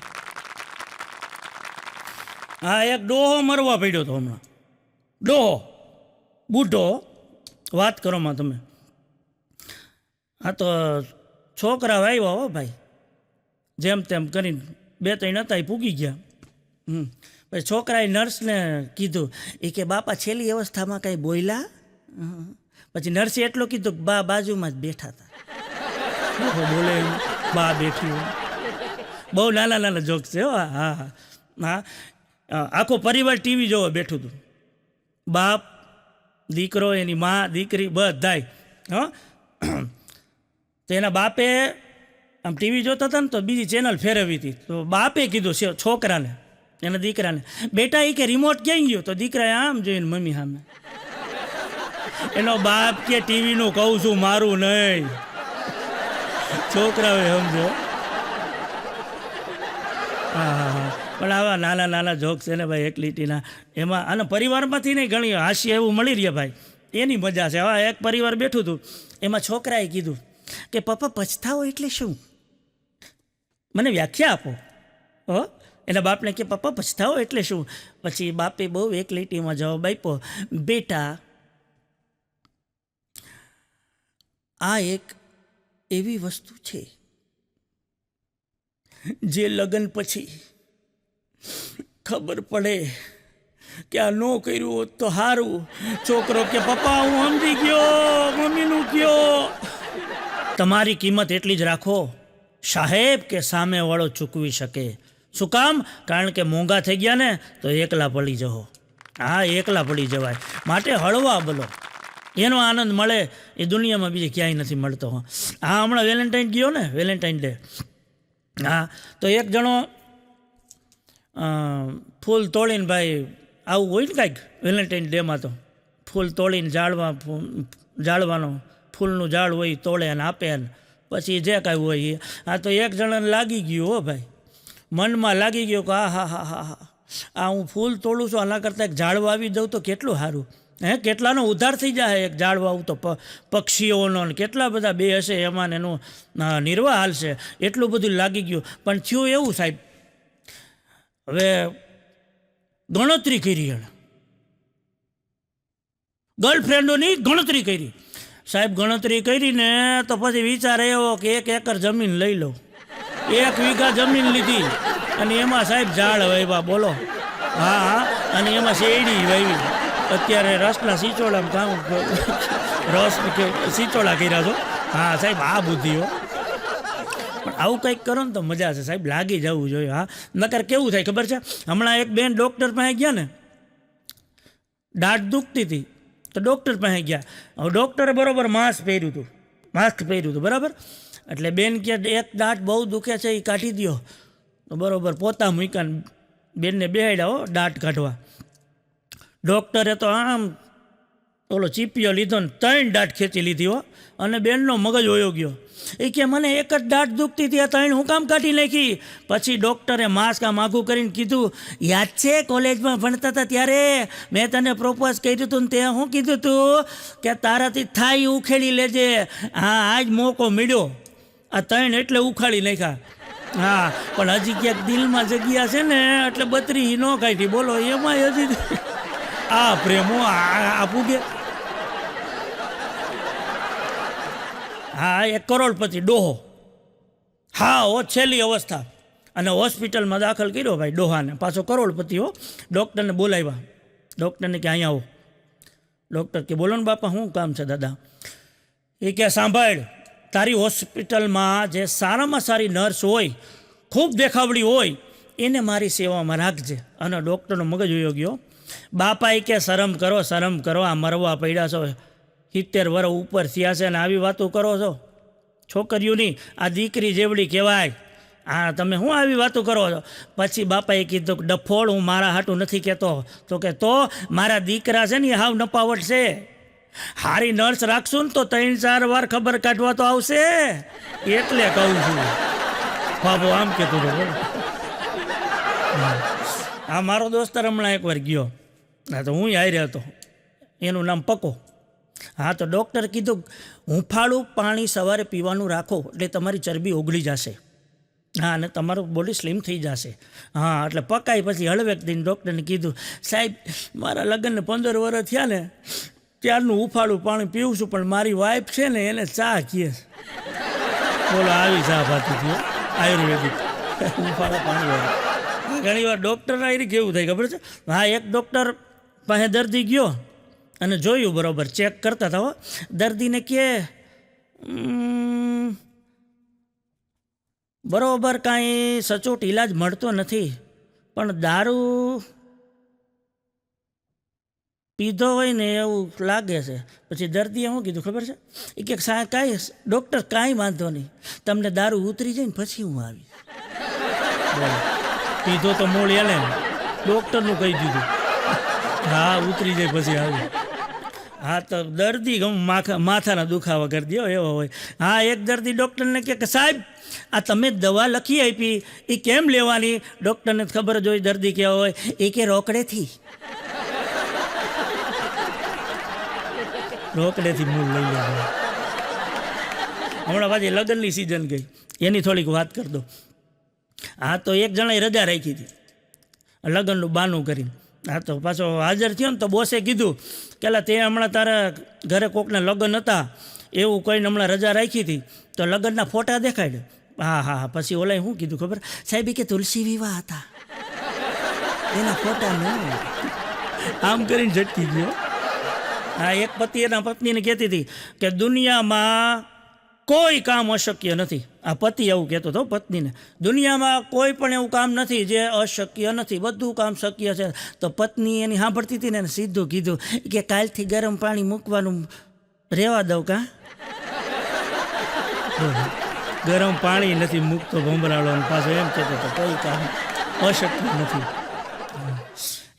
હા, એક ડોહો મરવા પડ્યો હતો હમણાં. ડોહો બુઢો, વાત કરોમાં તમે. હા, તો છોકરા આવ્યા હો ભાઈ, જેમ તેમ કરીને 2-3 હતા એ પૂગી ગયા. પછી છોકરાએ નર્સને કીધું, એ કે બાપા છેલ્લી અવસ્થામાં કાંઈ બોલ્યા? પછી નર્સે એટલું કીધું, બા બાજુમાં જ બેઠા હતા. બોલે બા બેઠી હોય. બહુ નાના નાના જોક છે. હા હા હા. આખો પરિવાર ટીવી જોવા બેઠું હતું. બાપ, દીકરો, એની મા, દીકરી બધાય. હા, તો એના બાપે આમ ટીવી જોતા હતા ને તો બીજી ચેનલ ફેરવી હતી. તો બાપે કીધું છોકરાને, એના દીકરાને, બેટા એ કે રિમોટ ક્યાં ગયો? તો દીકરાએ આમ જોઈને મમ્મી સામે. એનો બાપ કે ટીવીનું કહું છું, મારું નહીં. છોકરાઓએ સમજો. હા હા હા. પણ આવા નાના નાના જોક છે ને ભાઈ, એક લીટીના એમાં. અને પરિવારમાંથી નહીં ઘણી હાસ્ય એવું મળી રહે ભાઈ, એની મજા છે. હવે એક પરિવાર બેઠું હતું, એમાં છોકરાએ કીધું કે પપ્પા પછતાવો એટલે શું? મને વ્યાખ્યા આપો. હો, એના બાપને કે પપ્પા પછતાવો એટલે શું? પછી બાપે બહુ એક લીટીમાં જવાબ આપ્યો, બેટા આ એક એવી વસ્તુ છે જે લગ્ન પછી ખબર પડે કે આ ન કર્યું હોત તો સારું. છોકરો કે પપ્પા હું સમજી ગયો, મમ્મીનું કયો. તમારી કિંમત એટલી જ રાખો સાહેબ કે સામેવાળો ચૂકવી શકે. શું કામ? કારણ કે મોંઘા થઈ ગયા ને તો એકલા પડી જવો. હા, એકલા પડી જવાય. માટે હળવા બોલો, એનો આનંદ મળે એ દુનિયામાં બીજે ક્યાંય નથી મળતો. હા, હમણાં વેલેન્ટાઇન ગયો ને, વેલેન્ટાઇન ડે. હા, તો એક જણો ફૂલ તોડીને, ભાઈ આવું હોય ને કાંઈક વેલેન્ટાઇન ડેમાં, તો ફૂલ તોડીને જાળવાનો ફૂલનું ઝાડ હોય તોડે અને આપે ને પછી જે કાંઈ હોય એ. હા, તો એક જણાને લાગી ગયું હો ભાઈ, મનમાં લાગી ગયો કે હા હા હા હા હા, આ હું ફૂલ તોડું છું, આના કરતાં એક ઝાડ વાવી દઉં તો કેટલું સારું. હે, કેટલાનો ઉદ્ધાર થઈ જાય એક ઝાડ વાવું તો. પક્ષીઓનો કેટલા બધા બે હશે એમાં એનું નિર્વાહ હાલશે. એટલું બધું લાગી ગયું. પણ થયું એવું સાહેબ, હવે ગણતરી કરી, એણે ગર્લફ્રેન્ડોની ગણતરી કરી. સાહેબ ગણતરી કરીને તો પછી વિચાર એવો કે 1 એકર જમીન લઈ લો. 1 વીઘા જમીન લીધી અને એમાં સાહેબ ઝાડ વાવ્યા. બોલો. હા હા. અને એમાં શેરડી વાવી. અત્યારે રસના સિચોડા કામ રસ સિચોડા કર્યા છો. હા સાહેબ, આ બુદ્ધિઓ. પણ આવું કંઈક કરો ને તો મજા છે સાહેબ, લાગી જવું જોઈએ. હા, નકર કેવું થાય ખબર છે? હમણાં એક બેન ડૉક્ટર પાસે ગયા ને, દાઢ દુખતી હતી તો ડૉક્ટર પાસે ગયા. હવે ડૉક્ટરે બરાબર માસ્ક પહેર્યું હતું બરાબર. એટલે બેન કે એક દાંત બહુ દુખે છે, એ કાઢી દો. તો બરાબર પોતા મૂક્યા, બેનને બેહાડ્યા હો દાંત કાઢવા. ડૉક્ટરે તો આમ ઓલો ચીપિયો લીધો ને 3 દાંત ખેંચી લીધી હો. અને બેનનો મગજ હોયો ગયો. એ કે મને એક જ દાંત દુખતી હતી, આ 3 હું કામ કાઢી નાખી? પછી ડૉક્ટરે માસ્ક આમ આઘું કરીને કીધું, યાદ છે કોલેજમાં ભણતા હતા ત્યારે મેં તને પ્રોપોઝ કર્યું હતું ને તે શું કીધું હતું કે તારાથી થાય ઉખેડી લેજે. હા, આજ મોકો મળ્યો, આ 3 એટલે ઉખાડી નાખ્યા. હા, પણ હજી ક્યાંક દિલમાં જગ્યા છે ને એટલે 32 ન કાઢી. બોલો, એમાં હજી આ પ્રેમો આપું કે. હા, 1 કરોડપતિ ડોહો. હા, ઓ છેલ્લી અવસ્થા. અને હોસ્પિટલમાં દાખલ કર્યો ભાઈ ડોહાને. પાછો કરોડપતિ હો. ડૉક્ટરને બોલાવ્યા. ડૉક્ટરને કે અહીંયા આવો. ડૉક્ટર કે બોલો ને બાપા, શું કામ છે દાદા? એ કે સાંભળ, તારી હોસ્પિટલમાં જે સારામાં સારી નર્સ હોય, ખૂબ દેખાવડી હોય, એને મારી સેવામાં રાખજે. અને ડૉક્ટરનો મગજ હોયો ગયો. બાપા એ કે શરમ કરો, આ મરવા પડ્યા છો, 70 વર્ષ ઉપર થયા છે ને આવી વાતો કરો છો? છોકરીઓની આ દીકરી જેવડી કહેવાય. હા, તમે શું આવી વાતો કરો છો? પછી બાપાએ કીધું કે ડફોળ, હું મારા હાટું નથી કહેતો. તો કે તો મારા દીકરા છે ને એ હાવ નપાવટ છે. હારી નર્સ રાખશું ને તો 3-4 વાર ખબર કાઢવા તો આવશે, એટલે કહું છું. બાબુ આમ કહેતું હતું. આ મારો દોસ્તાર હમણાં એકવાર ગયો, હા તો હું હાર્યો હતો, એનું નામ પકો. હા તો ડૉક્ટર કીધું હુંફાળું પાણી સવારે પીવાનું રાખો એટલે તમારી ચરબી ઓગળી જશે, હા અને તમારું બોડી સ્લિમ થઈ જશે. હા એટલે પકાઈ પછી હળવેક દઈને ડૉક્ટરને કીધું સાહેબ મારા લગ્નને 15 વર્ષ થયા ને ત્યારનું હુંફાળું પાણી પીવું છું, પણ મારી વાઈફ છે ને એને ચા કહે. બોલો આવી ચા પાતી હતી આયુર્વેદિક હુંફાળા પાણી. ઘણી વાર ડૉક્ટર આવી કેવું થાય ખબર છે? હા એક ડૉક્ટર પાસે દર્દી ગયો અને જોયું બરાબર ચેક કરતા હતા, દર્દીને કે બરાબર કાંઈ સચોટ ઈલાજ મળતો નથી, પણ દારૂ પીધો હોય ને એવું લાગે છે. પછી દર્દીએ શું કીધું ખબર છે? એ કે કાંઈ ડૉક્ટર કાંઈ વાંધો નહીં, તમને દારૂ ઉતરી જાય ને પછી હું આવી. પીધો તો મૂળ એને ડૉક્ટરનું કહી દીધું, હા ઉતરી જાય પછી આવી. હા તો દર્દી માથાના દુખાવા કરી દો એવો હોય. હા એક દર્દી ડૉક્ટરને કે સાહેબ આ તમે દવા લખી આપી એ કેમ લેવાની? ડૉક્ટરને ખબર જ હોય દર્દી કેવા હોય, એ કે રોકડેથી મૂળ લઈ લેવા. હમણાં પાછી લગ્નની સિઝન ગઈ એની થોડીક વાત કરી દો. હા તો એક જણાએ રજા રાખી હતી લગ્નનું બાનું કરીને. હા તો પાછો હાજર થયો ને તો બોસે કીધું કે તે હમણાં તારા ઘરે કોકના લગ્ન હતા એવું કોઈને હમણાં રજા રાખી હતી તો લગ્નના ફોટા દેખાડે. હા હા હા પછી ઓલાએ શું કીધું ખબર? સાહેબ કે તુલસી વિવાહ હતા એના ફોટા ન આમ કરીને ઝટકી ગયો. હા એક પતિ એના પત્નીને કહેતી હતી કે દુનિયામાં કોઈ કામ અશક્ય નથી. આ પતિ એવું કહેતો હતો પત્નીને, દુનિયામાં કોઈ પણ એવું કામ નથી જે અશક્ય નથી, બધું કામ શક્ય છે. તો પત્ની એની સાંભળતી હતી ને એને સીધું કીધું કે કાલથી ગરમ પાણી મૂકવાનું રહેવા દઉં કા? ગરમ પાણી નથી મૂકતો ભમરાળો, પાછો એમ કહેતો હતો કોઈ કામ અશક્ય નથી.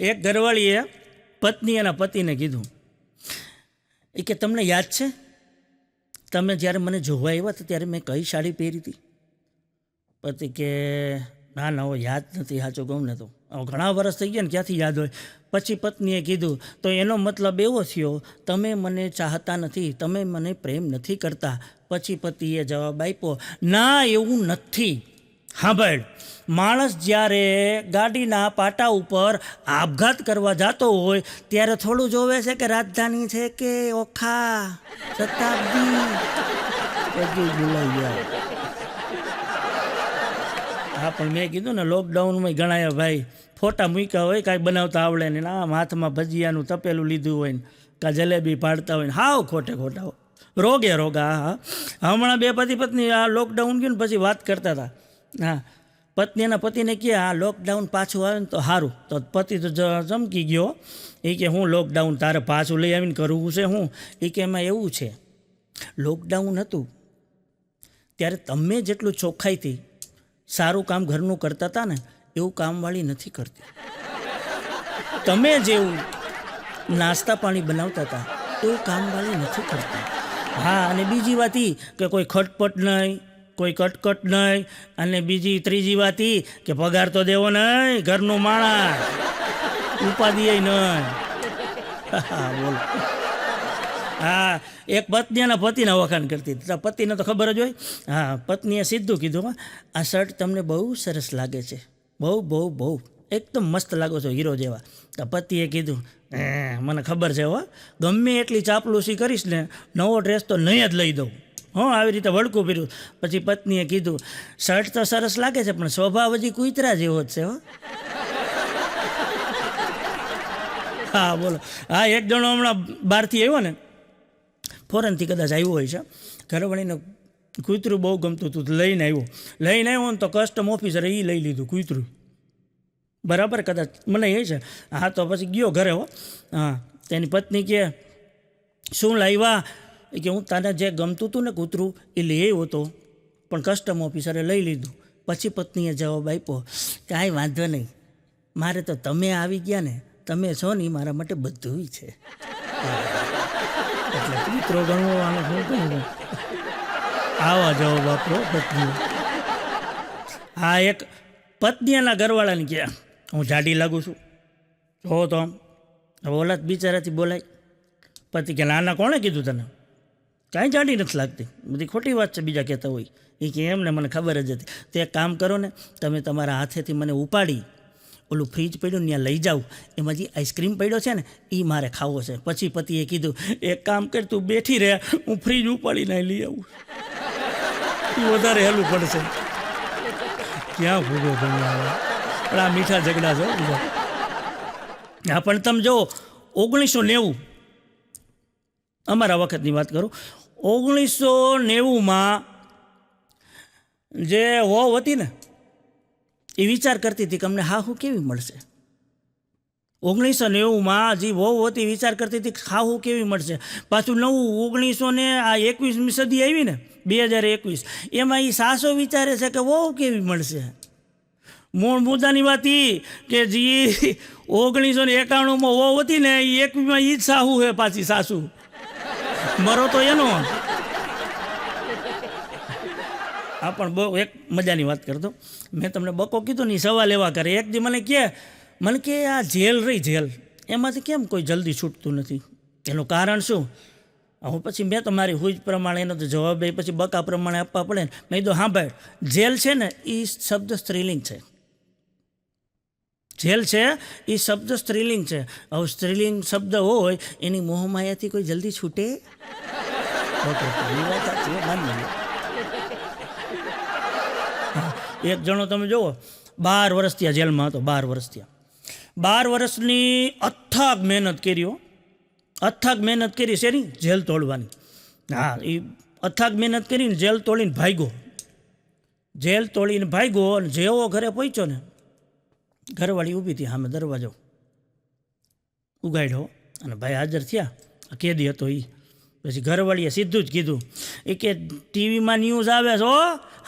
એક ઘરવાળીએ પત્ની એના પતિને કીધું એ કે તમને યાદ છે તમે જ્યારે મને જોવા આવ્યા હતા ત્યારે મેં કઈ સાડી પહેરી હતી? પતિ કે ના ના યાદ નથી, સાચું કહું ને તો ઘણા વર્ષ થઈ ગયા ને ક્યાંથી યાદ હોય. પછી પત્નીએ કીધું તો એનો મતલબ એવો થયો તમે મને ચાહતા નથી, તમે મને પ્રેમ નથી કરતા. પછી પતિએ જવાબ આપ્યો ના એવું નથી. સાંભળ, માણસ જ્યારે ગાડીના પાટા ઉપર આપઘાત કરવા જતો હોય ત્યારે થોડું જોવે છે કે રાજધાની છે કે ઓખા શતાબ્દી બધું ભૂલાઈ જાય. હા પણ મેં કીધું ને લોકડાઉનમાં ઘણા ભાઈ ફોટા મૂક્યા હોય કાંઈ બનાવતા આવડે ને આમ હાથમાં ભજીયાનું તપેલું લીધું હોય ને કાં જલેબી પાડતા હોય ને હાવ ખોટે ખોટા રોગે રોગા. હા હમણાં બે પતિ પત્ની આ લોકડાઉન ગયું ને પછી વાત કરતા હતા. હા પત્ની એના પતિને કહે આ લોકડાઉન પાછું આવે ને તો સારું. તો પતિ તો ચમકી ગયો, એ કે હું લોકડાઉન તારે પાછું લઈ આવીને કરવું છે હું? એ કે એમાં એવું છે લોકડાઉન હતું ત્યારે તમે જેટલું ચોખ્ખાઈથી સારું કામ ઘરનું કરતા હતા ને એવું કામવાળી નથી કરતી. તમે જેવું નાસ્તા પાણી બનાવતા હતા એવું કામવાળી નથી કરતી. હા અને બીજી વાત એ કે કોઈ ખટપટ નહીં, કોઈ કટકટ નહીં, અને બીજી ત્રીજી વાત એ કે પગાર તો દેવો નહીં, ઘરનું માણસ ઉપાધિ નહીં. હા બોલો. હા એક પત્ની એના પતિના વખાણ કરતી હતી. પતિને તો ખબર જ હોય. હા પત્નીએ સીધું કીધું આ શર્ટ તમને બહુ સરસ લાગે છે, બહુ બહુ બહુ એકદમ મસ્ત લાગો છો હીરો જેવા. તો પતિએ કીધું મને ખબર છે હો, ગમે એટલી ચાપલુસી કરીશ ને નવો ડ્રેસ તો નહીં જ લઈ દઉં. હા આવી રીતે વળકું પીર્યું. પછી પત્નીએ કીધું શર્ટ તો સરસ લાગે છે પણ સ્વભાવ હજી કૂતરા જેવો જ છે હો. હા બોલો. હા એક જણો હમણાં બહારથી આવ્યો ને, ફોરેનથી કદાચ આવ્યો હોય છે, ઘરવાળીને કૂતરું બહુ ગમતું હતું લઈને આવ્યો ને તો કસ્ટમ ઓફિસરે એ લઈ લીધું કૂતરું. બરાબર કદાચ મને એ છે. હા તો પછી ગયો ઘરે હો. હા તેની પત્ની કે શું લાવ્યા? કે હું તને જે ગમતું હતું ને કૂતરું એ લઈ આવ્યો હતો પણ કસ્ટમ ઓફિસરે લઈ લીધું. પછી પત્નીએ જવાબ આપ્યો કાંઈ વાંધો નહીં, મારે તો તમે આવી ગયા ને, તમે છો ને મારા માટે બધું છે. એટલે કૂતરો ગણવાનો શું કહ્યું? આવા જવાબ આપો પત્ની. હા એક પત્ની એના ઘરવાળાને કહે હું જાડી લાગુ છું? જો તો આમ હવે ઓલા બિચારાથી બોલાય. પતિ કે નાના કોણે કીધું તને? કાંઈ જાડી નથી લાગતી. બધી ખોટી વાત છે બીજા કહેતા હોય. એ કે એમને મને ખબર જ હતી. તો એક કામ કરો ને, તમે તમારા હાથેથી મને ઉપાડી ઓલું ફ્રીજ પડ્યું ને ત્યાં લઈ જાઓ, એમાં જે આઈસ્ક્રીમ પડ્યો છે ને એ મારે ખાવો છે. પછી પતિએ કીધું એક કામ કર, તું બેઠી રહે, હું ફ્રીજ ઉપાડીને લઈ આવું. એ વધારે હેલું પડશે. ક્યાં ભૂગો બન્યા પણ આ મીઠા ઝઘડા છો બીજા. હા પણ તમે જો 1990 અમારા વખતની વાત કરું, 1990માં જે વહુ હતી ને એ વિચાર કરતી હતી કે અમને હાહુ કેવી મળશે. 1990માં જે વહુ હતી વિચાર કરતી હતી હાહુ કેવી મળશે. પાછું નવું 21મી સદી આવી ને 2021, એમાં એ સાસો વિચારે છે કે વહુ કેવી મળશે. મૂળ મુદ્દાની વાત એ કે જે 1991માં વહુ હતી ને એ 21માં એ જ સાહુ છે પાછી સાસુ. મરો તો એનો. આ પણ બહુ એક મજાની વાત કરતો. મેં તમને બકો કીધું ને સવાલ એવા કરે. એક દી મને કે આ જેલ રહી જેલ, એમાંથી કેમ કોઈ જલ્દી છૂટતું નથી, એનું કારણ શું? હું પછી મેં તો મારી હુજ પ્રમાણે એનો તો જવાબ એ પછી બકા પ્રમાણે આપવા પડે ને. મેં કીધું હા ભાઈ, જેલ છે ને એ શબ્દ સ્ત્રીલિંગ છે. જેલ છે એ શબ્દ સ્ત્રીલિંગ છે. હવે સ્ત્રીલિંગ શબ્દ હોય એની મોહમાયાથી કોઈ જલ્દી છૂટે? એ વાત સાચી, માની લો. એક જણો તમે જુઓ 12 વર્ષ ત્યાં જેલમાં હતો. 12 વર્ષ ત્યાં 12 વર્ષની અથાગ મહેનત કરી. અથાગ મહેનત કરી શેની? જેલ તોડવાની. હા, એ અથાગ મહેનત કરીને જેલ તોડીને ભાગ્યો. જેલ તોડીને ભાગ્યો અને જેવો ઘરે પહોંચ્યો ને, ઘરવાળી ઊભી હતી સામે દરવાજો ઉગાડ્યો અને ભાઈ હાજર થયા. કેદી હતો એ. પછી ઘરવાળીએ સીધું જ કીધું એ કે ટીવીમાં ન્યૂઝ આવે છો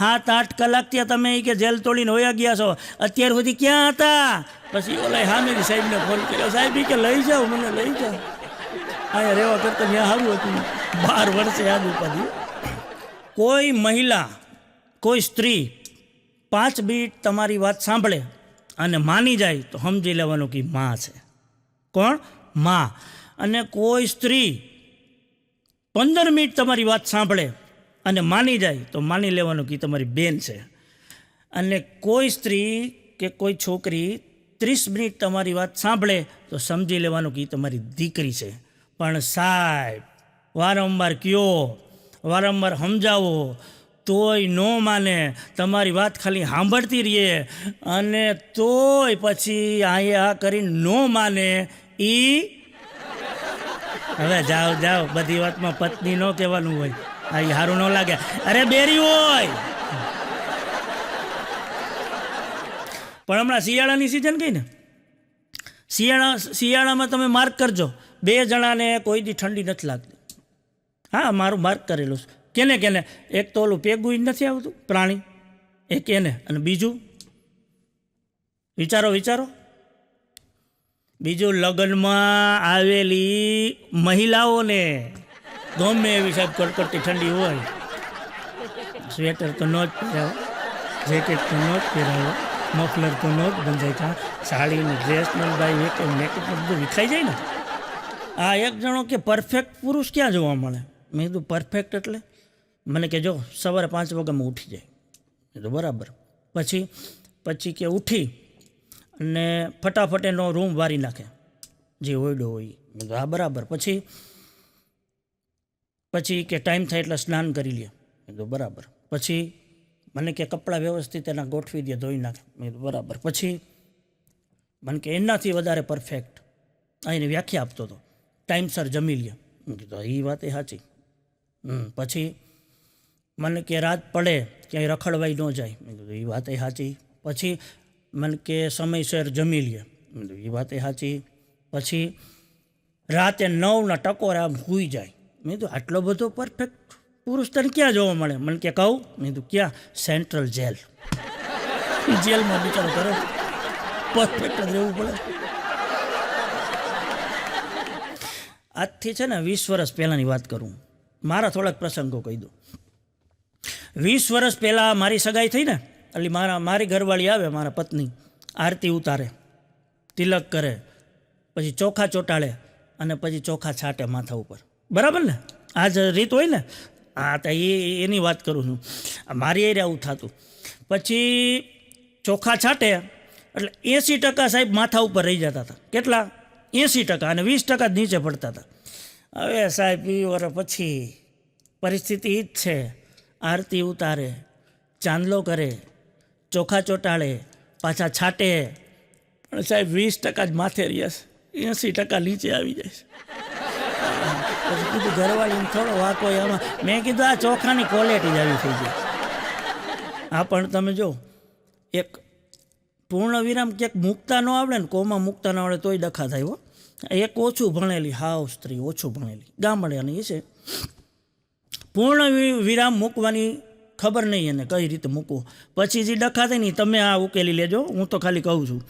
7-8 કલાક ત્યાં તમે એ કે જેલ તોડીને હોયા ગયા છો, અત્યાર સુધી ક્યાં હતા? પછી ઓલા સામેથી સાહેબને ફોન કર્યો. સાહેબ કે લઈ જાઓ, મને લઈ જાઓ, અહીંયા રહેવા કરતાં ત્યાં સારું હતું. 12 વર્ષે યાદ ઉપાધી. કોઈ મહિલા, કોઈ સ્ત્રી 5 મિનિટ તમારી વાત સાંભળે અને માની જાય તો સમજી લેવાનું કે માં છે. કોણ? માં. અને કોઈ સ્ત્રી 15 મિનિટ તમારી વાત સાંભળે અને માની જાય તો માની લેવાનું કે તમારી બેન છે. અને કોઈ સ્ત્રી કે કોઈ છોકરી 30 મિનિટ તમારી વાત સાંભળે તો સમજી લેવાનું કે તમારી દીકરી છે. પણ સાહેબ વારંવાર કયો, વારંવાર સમજાવો તોય ન માને. તમારી વાત ખાલી સાંભળતી રહીએ અને તોય પછી અહીંયા કરીને ન માને. હવે જાઓ બધી વાતમાં પત્ની ન કહેવાનું હોય. આ સારું ન લાગે. અરે બેરી હોય. પણ હમણાં શિયાળાની સિઝન ગઈ ને, શિયાળામાં તમે માર્ક કરજો, 2 જણાને કોઈ દી ઠંડી નથી લાગતી. હા, મારું માર્ક કરેલું છે. કેને એક તો ઓલું પેગું નથી આવતું પ્રાણી, એક એને, અને બીજું વિચારો બીજું લગ્નમાં આવેલી મહિલાઓને ગમે એવી સાહેબ કડકડતી ઠંડી હોય, સ્વેટર તો ન જ પહેરાવો, જેકેટ તો ન જ પહેરાવો, મફલર તો ન જ બંધાય, સાડીને ડ્રેસને ભાઈ એક મેકઅપ બધું વિખાઈ જાય ને. આ એક જણો કે પરફેક્ટ પુરુષ ક્યાં જોવા મળે? મેં કીધું પરફેક્ટ એટલે? મને કે જો સવારે 5 વાગ્યામાં ઉઠી જાય. એ તો બરાબર. પછી કે ઉઠી અને ફટાફટ એનો રૂમ વારી નાખે જે ઓયડો હોય. મેં કીધું હા બરાબર. પછી કે ટાઈમ થાય એટલે સ્નાન કરી લે. મેં કીધું બરાબર. પછી મને કે કપડાં વ્યવસ્થિત એના ગોઠવી દે, ધોઈ નાખે. મેં કીધું બરાબર. પછી મને કે એનાથી વધારે પરફેક્ટ અહીંને વ્યાખ્યા આપતો હતો, ટાઈમસર જમી લે. મેં કીધું એ વાત એ સાચી. પછી મને કે રાત પડે ક્યાંય રખડવાઈ ન જાય. મેં કીધું એ વાત એ સાચી. પછી મને કે સમયસર જમી લે. મેં કીધું એ વાત એ સાચી. પછી રાતે 9ના ટકોરે આમ સૂઈ જાય. મેં કીધું આટલો બધો પરફેક્ટ પુરુષ તને ક્યાં જોવા મળે? મને કે કહું. મેં કીધું ક્યાં? Central jail. જેલમાં બિચારો કરે પરફેક્ટ જ રહેવું પડે. આજથી છે ને 20 વર્ષ પહેલાંની વાત કરું, મારા થોડાક પ્રસંગો કહી દઉં. 20 વર્ષ પહેલાં મારી સગાઈ થઈ ને, એટલે મારી ઘરવાળી આવે, મારા પત્ની આરતી ઉતારે તિલક કરે, પછી ચોખા ચોંટાડે અને પછી ચોખા છાંટે માથા ઉપર. બરાબર ને? આ જ રીત હોય ને? હા, તો એની વાત કરું છું. મારી એ આવું થતું. પછી ચોખા છાંટે એટલે 80% સાહેબ માથા ઉપર રહી જતા હતા. કેટલા? 80%, અને 20% જ નીચે પડતા હતા. હવે સાહેબ 2 વર્ષ પછી પરિસ્થિતિ એ જ છે. આરતી ઉતારે, ચાંદલો કરે, ચોખા ચોંટાડે, પાછા છાંટે, પણ સાહેબ 20% જ માથે રહ્યા છે, 80% નીચે આવી જાય છે. પછી કીધું ઘરવાળીને થોડો વાંકો એમાં. મેં કીધું આ ચોખાની ક્વોલિટી જ આવી થઈ ગઈ. હા, પણ તમે જો એક પૂર્ણ વિરામ ક્યાંક મૂકતા ન આવડે ને, કોમાં મૂકતા ન આવડે તોય ડખા થાય. હો, એક ઓછું ભણેલી, હાવ સ્ત્રી ઓછું ભણેલી ગામડાની છે, પૂર્ણ વિરામ મૂકવાની ખબર નહીં એને કઈ રીતે મૂકવું. પછી જે ડખા થાય ને તમે આ ઉકેલી લેજો, હું તો ખાલી કહું છું.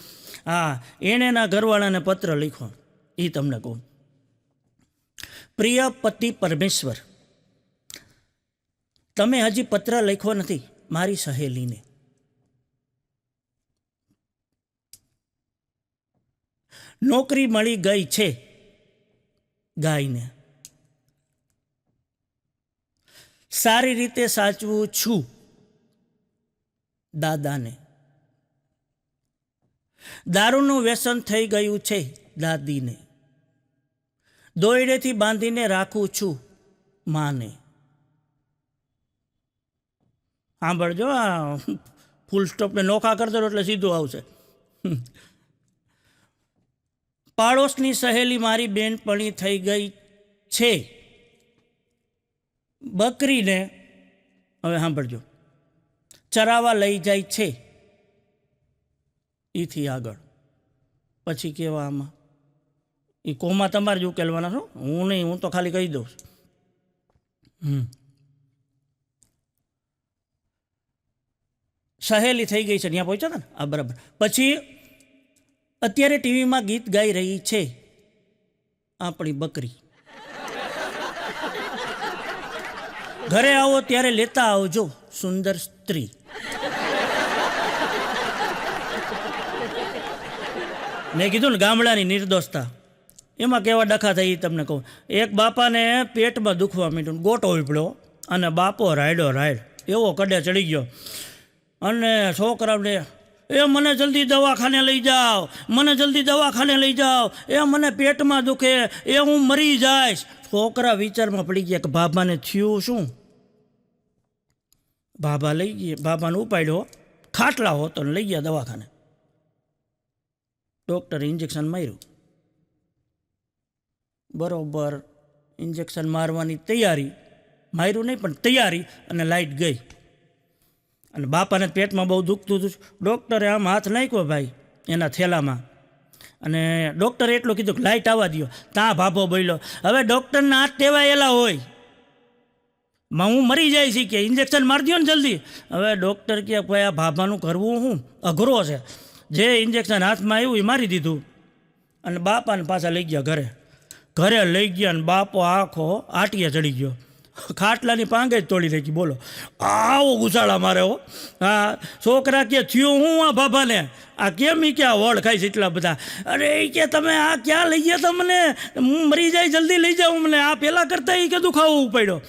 હા, એણે એના ઘરવાળાને પત્ર લખ્યો, એ તમને કહું. પ્રિય પતિ પરમેશ્વર, તમે હજી પત્ર લખ્યો નથી મારી સહેલીને. નોકરી મળી ગઈ છે ગાયને. સારી રીતે સાચવું છું દાદાને. દારૂનું વ્યસન થઈ ગયું છે દાદીને. દોયડેથી બાંધીને રાખું છું માને. સાંભળજો, આ ફૂલ સ્ટોપને નોખા કરતો એટલે સીધું આવશે. પાડોશની સહેલી મારી બેનપણી થઈ ગઈ છે બકરીને. હવે સાંભળજો, ચરાવા લઈ જાય છે. એથી આગળ પછી કેવા આમાં એ કોમાં તમારે જ ઉકેલવાના છો, હું નહીં, હું તો ખાલી કહી દઉં. સહેલી થઈ ગઈ છે, ત્યાં પહોંચ્યા હતા ને? આ બરાબર. પછી અત્યારે ટીવીમાં ગીત ગાઈ રહી છે આપણી બકરી. ઘરે આવો ત્યારે લેતા આવજો સુંદર સ્ત્રી. મેં કીધું ને ગામડાની નિર્દોષતા, એમાં કેવા ડખા થઈ તમને કહું. એક બાપાને પેટમાં દુખવા માંડ્યું, ગોટો ઉપડ્યો, અને બાપો રાયડો રાયડ એવો કડે ચડી ગયો, અને છોકરાને એ મને જલ્દી દવાખાને લઈ જાઓ, મને જલ્દી દવાખાને લઈ જાઓ, એ મને પેટમાં દુખે, એ હું મરી જઈશ. છોકરા વિચારમાં પડી ગયા કે બાબાને થયું શું. બાબા લઈ ગયા, બાબાને ઉપાડ્યો, ખાટલા હોતો ને લઈ ગયા દવાખાને. ડૉક્ટરે ઇન્જેક્શન માર્યું, બરોબર ઇન્જેક્શન મારવાની તૈયારી, માર્યું નહીં પણ તૈયારી, અને લાઇટ ગઈ. અને બાપાને પેટમાં બહુ દુખતું હતું. ડૉક્ટરે આમ હાથ નાખ્યો ભાઈ એના થેલામાં, અને ડૉક્ટરે એટલું કીધું કે લાઇટ આવવા દો. ત્યાં ભાભો બોલ્યો, હવે ડૉક્ટરના હાથ ટેવાયેલા હોય, હું મરી જાય છે કે ઇન્જેક્શન મારી દો ને જલ્દી. હવે ડૉક્ટર કહે ભાઈ આ ભાભાનું કરવું શું અઘરો છે. જે ઇન્જેક્શન હાથમાં આવ્યું એ મારી દીધું, અને બાપાને પાછા લઈ ગયા ઘરે. ઘરે લઈ ગયા અને બાપો આખો આટીએ ચડી ગયો, ખાટલાની પાંગે જ તોડી નાખી. બોલો, આવો ગુસાળા મારે. હો, હા, છોકરા કે થયું હું આ બાબાને, આ કેમ એ ક્યાં વળ ખાઈશ એટલા બધા. અરે એ કે તમે આ ક્યાં લઈ ગયા તમને, હું મરી જાય જલ્દી લઈ જાઉં મને, આ પહેલાં કરતાં એ કે દુખાવો પડ્યો.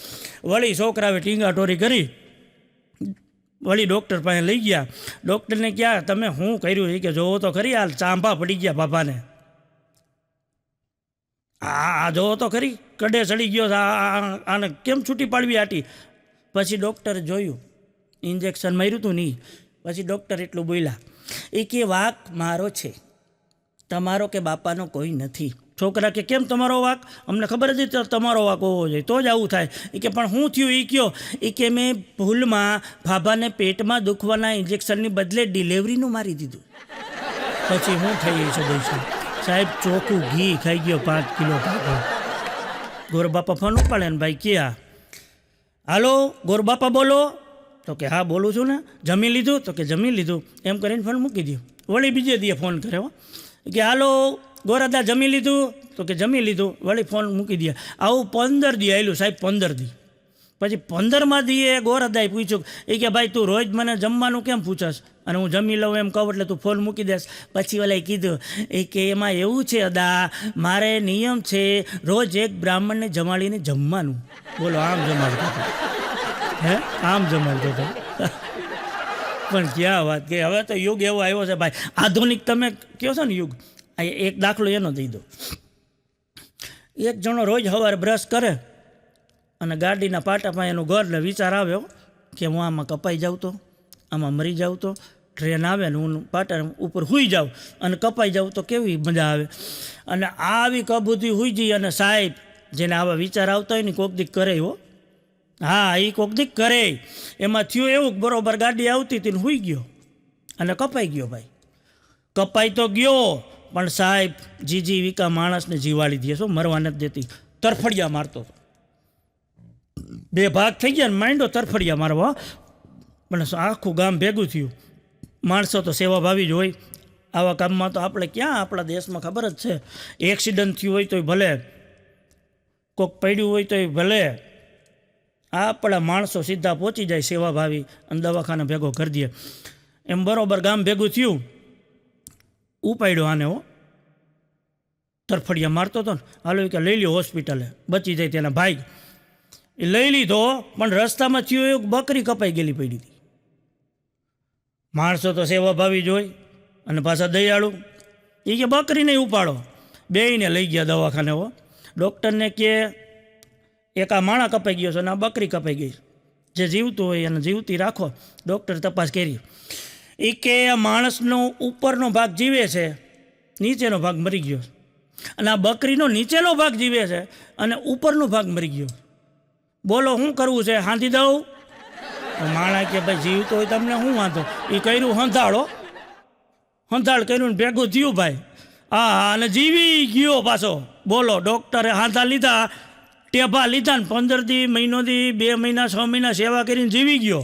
વળી છોકરાએ ટીંગા ટોરી કરી, વળી ડૉક્ટર પાસે લઈ ગયા. ડૉક્ટરને ક્યાં તમે શું કર્યું એ કે જોવો તો ખરી, આ ચાંપા પડી ગયા બાબાને, આ જોવો તો ખરી, કડે ચડી ગયો, આને કેમ છૂટી પાડવી આટી. પછી ડૉક્ટરે જોયું, ઇન્જેક્શન માર્યું હતું નહીં. પછી ડૉક્ટર એટલું બોલ્યા, એ કે વાક મારો છે, તમારો કે બાપાનો કોઈ નથી. છોકરા કે કેમ તમારો વાક, અમને ખબર જ હતી તમારો વાક હોવો જોઈએ તો જ આવું થાય. એ કે પણ શું થયું એ કયો. એ કે મેં ભૂલમાં ભાભાને પેટમાં દુખવાના ઇન્જેક્શનની બદલે ડિલિવરીનું મારી દીધું. પછી શું થઈ છે ભાઈ સાહેબ, ચોખ્ખું ઘી ખાઈ ગયો 5 કિલો ભાગો. ગોરબાપા ફોન ઉપાડે ને ભાઈ ક્યાં, હાલો ગોરબાપા બોલો, તો કે હા બોલું છું ને. જમી લીધું, તો કે જમી લીધું. એમ કરીને ફોન મૂકી દો. વળી બીજે દીએ ફોન કર્યો કે હાલો ગોરાદા જમી લીધું, તો કે જમી લીધું. વળી ફોન મૂકી દે. આવું 15 દી આવેલું સાહેબ, 15 દી. પછી 15મા દીએ ગોરદાઈ પૂછ્યું એ કે ભાઈ તું રોજ મને જમવાનું કેમ પૂછસ અને હું જમી લઉં એમ કહું એટલે તું ફોન મૂકી દેસ. પછી ઓલાએ કીધું એ કે એમાં એવું છે અદા મારે નિયમ છે રોજ એક બ્રાહ્મણને જમાડીને જમવાનું. બોલો આમ જમાડતો હતો હે આમ જમાડતો હતો. પણ ક્યાં વાત કે હવે તો યુગ એવો આવ્યો છે ભાઈ આધુનિક તમે કહો છો ને યુગ. એક દાખલો એનો દઈ દો. એક જણો રોજ સવારે બ્રશ કરે અને ગાડીના પાટા પાસે એનું ઘર ને વિચાર આવ્યો કે હું આમાં કપાઈ જાઉં તો આમાં મરી જાઉં તો ટ્રેન આવે ને હું પાટા ઉપર સૂઈ જાઉં અને કપાઈ જાઉં તો કેવી મજા આવે. અને આવી કબૂતી સૂઈ જઈ અને સાહેબ જેને આવા વિચાર આવતા હોય ને કોક દીક કરે હો. હા એ કોક દીક કરે. એમાં થયું એવું બરોબર ગાડી આવતી હતી ને સૂઈ ગયો અને કપાઈ ગયો. ભાઈ કપાઈ તો ગયો પણ સાહેબ જીવીકા માણસને જીવાડી દે શું મરવા નથી દેતી. તરફડિયા મારતો હતો. 2 ભાગ થઈ ગયા ને માંડો તરફડિયા મારવા. પણ આખું ગામ ભેગું થયું. માણસો તો સેવાભાવી જ હોય. આવા કામમાં તો આપણે ક્યાં આપણા દેશમાં ખબર જ છે એક્સિડન્ટ થયું હોય તોય ભલે કોક પડ્યું હોય તોય ભલે આપણા માણસો સીધા પહોંચી જાય સેવાભાવી અને દવાખાને ભેગો કરી દે. એમ બરોબર ગામ ભેગું થયું. ઉપાડ્યો આને હો તરફડિયા મારતો હતો ને હાલો કે લઈ લ્યો હોસ્પિટલે બચી જાય તેના ભાઈ. એ લઈ લીધો પણ રસ્તામાં થયું એવું બકરી કપાઈ ગયેલી પડી હતી. માણસો તો સેવાભાવી જ હોય અને પાછા દયાળુ. એ કે બકરી નહીં ઉપાડો. બેયને લઈ ગયા દવાખાને હો. ડૉક્ટરને કે એક આ માણા કપાઈ ગયો છે અને આ બકરી કપાઈ ગઈ જે જીવતું હોય એને જીવતી રાખો. ડૉક્ટર તપાસ કરી. એ કે આ માણસનો ઉપરનો ભાગ જીવે છે નીચેનો ભાગ મરી ગયો અને આ બકરીનો નીચેનો ભાગ જીવે છે અને ઉપરનો ભાગ મરી ગયો. બોલો શું કરવું છે હાંધી દઉં? માણા કે ભાઈ જીવતો હોય તમને શું વાંધો. એ કર્યું હંધાળ કર્યું ને ભેગું થયું ભાઈ. હા અને જીવી ગયો પાછો. બોલો ડૉક્ટરે હાંધા લીધા ટેભા લીધા ને 15 દી મહિનો દી 2 મહિના 6 મહિના સેવા કરીને જીવી ગયો.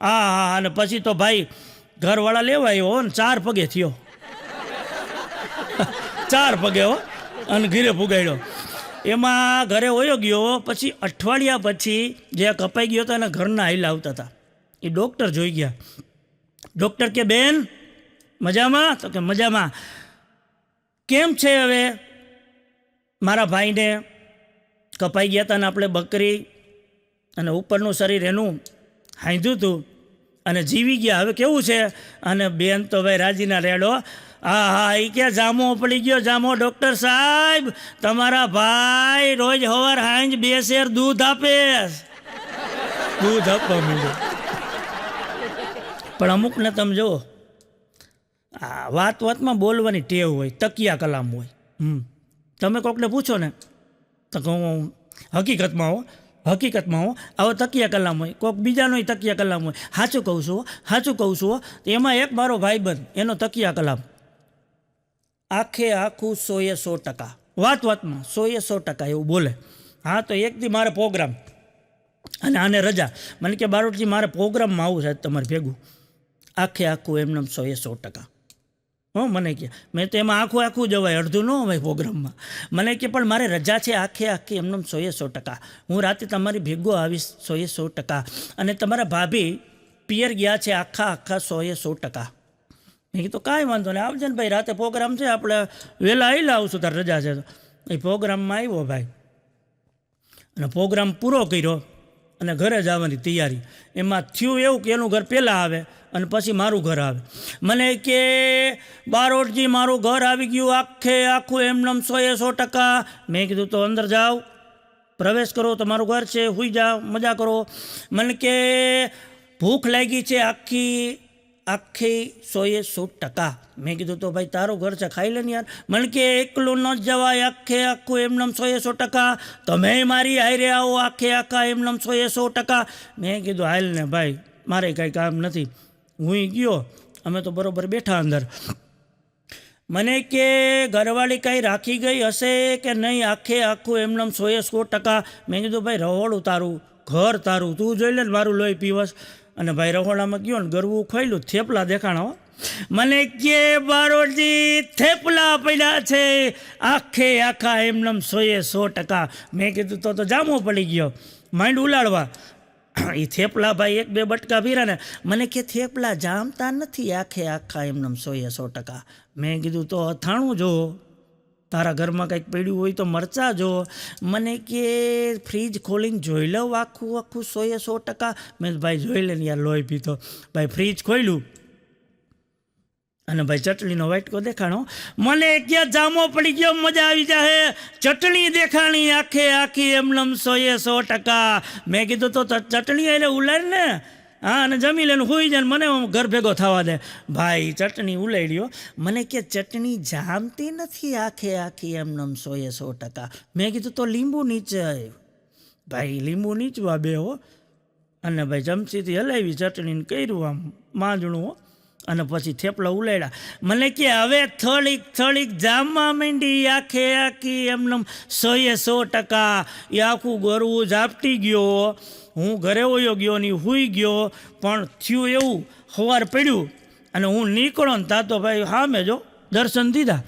હા અને પછી તો ભાઈ ઘરવાળા લેવા આવ્યો ને 4 પગે થયો. 4 પગે હો અને ઘીરે પુગાડ્યો. એમાં ઘરે વયો ગયો. પછી અઠવાડિયા પછી જે કપાઈ ગયો હતો એના ઘરના હાઈલા આવતા હતા. એ ડૉક્ટર જોઈ ગયા. ડૉક્ટર કે બેન મજામાં? તો કે મજામાં. કેમ છે હવે? મારા ભાઈને કપાઈ ગયા હતા ને આપણે બકરી અને ઉપરનું શરીર એનું હાંધ્યું હતું અને જીવી ગયા. હવે કેવું છે? અને બેન તો ભાઈ રાજીના રેડો. હા એ ક્યાં જામો પડી ગયો જામો. ડૉક્ટર સાહેબ તમારા ભાઈ રોજ સવાર હાંજ 2 શેર દૂધ આપે. દૂધ આપવા માંડ્યો. પણ અમુકને તમે જુઓ વાતમાં બોલવાની ટેવ હોય તકિયા કલામ હોય. તમે કોકને પૂછો ને તો કહું હકીકતમાં હો આવો તકિયા કલામ હોય. કોઈક બીજાનોય તકિયા કલામ હોય. સાચું કહું છું. એમાં એક મારો ભાઈબંધ એનો તકિયા કલામ આખું 100% વાતમાં 100% એવું બોલે. હા તો એક દી મારે પ્રોગ્રામ અને આને રજા. મને કે બારોટજી મારે પ્રોગ્રામમાં આવું છે તમારે ભેગું. આખું એમને 100%. મને કે મેં તો એમાં આખું જવાય અડધું ન હોય પ્રોગ્રામમાં. મને કે પણ મારે રજા છે આખી એમને 100%. હું રાતે તમારી ભેગો આવીશ 100%. અને તમારા ભાભી પિયર ગયા છે આખા 100%. મેં કીધું કાંઈ વાંધો નહીં આવજે ને ભાઈ રાતે પ્રોગ્રામ છે આપણે વહેલા આવેલા આવશું તાર રજા છે તો. એ પ્રોગ્રામમાં આવ્યો ભાઈ અને પ્રોગ્રામ પૂરો કર્યો અને ઘરે જવાની તૈયારી. એમાં થયું એવું કે એનું ઘર પહેલાં આવે અને પછી મારું ઘર આવે. મને કે બારોટજી મારું ઘર આવી ગયું આખું એમને 100%. મેં કીધું તો અંદર જાઓ પ્રવેશ કરો તમારું ઘર છે સૂઈ જાઓ મજા કરો. મને કે ભૂખ લાગી છે આખી 100%. મેં કીધું તો ભાઈ તારું ઘર છે ખાઈ લે ને યાર. મને કે એકલું ન જવાય આખું એમને 100%. તમે મારી હારે આવો આખા એમને 100%. મેં કીધું હાલ ને ભાઈ મારે કાંઈ કામ નથી. હું ગયો અમે તો બરોબર બેઠા અંદર. મને કે ઘરવાળી કાંઈ રાખી ગઈ હશે કે નહીં આખું એમને 100%. મેં કીધું ભાઈ રહોડું તારું ઘર તારું તું જોઈ લે ને મારું લોહી પીવસ. અને ભાઈ રહોડામાં ગયો ને ગરવું ખોયલું થેપલા દેખાણો. મને કે બારોટજી થેપલા પડ્યા છે આખા એમને 100%. મેં કીધું તો જામો પડી ગયો. માંડ ઉલાડવા. એ થેપલા ભાઈ 1-2 બટકા પીરા ને મને કે થેપલા જામતા નથી આખે આખા એમનેમ 100%. મેં કીધું તો અથાણું જો, તારા ઘરમાં કંઈક પડ્યું હોય તો મરચાં જો. મને કે ફ્રીજ ખોલીને જોઈ લઉં આખું 100%. મેં ભાઈ જોઈ લે ને યાર, લોહી પીતો. ભાઈ ફ્રીજ ખોલ્યું અને ભાઈ ચટણીનો વાટકો દેખાણો. મને ક્યાં જામો પડી ગયો, મજા આવી જાય. ચટણી દેખાણી આખે આખી એમનેમ 100%. મેં કીધું તો ચટણી એટલે ઉલાડ ને, હા, અને જમી લે હોઈ જાય, મને ઘર ભેગો થવા દે. ભાઈ ચટણી ઉલાડ્યો. મને કે ચટણી જામતી નથી આખે આખી એમનેમ 100%. મેં કીધું તો લીંબુ નીચે. ભાઈ લીંબુ નીચવા બે હો. અને ભાઈ ચમચીથી હલાવી ચટણીને કર્યું આમ માંજણું અને પછી થેપલા ઉલાડ્યા. મને કે હવે થોડીક જામવા માંડી આખે આખી એમનેમ 100%. એ આખું ગરવું ઝાપટી ગયો. હું ઘરે વયો ગયો ને હુઈ ગયો. પણ થયું એવું, સવાર પડ્યું અને હું નીકળો ને તા તો ભાઈ સામે જો દર્શન દીધા.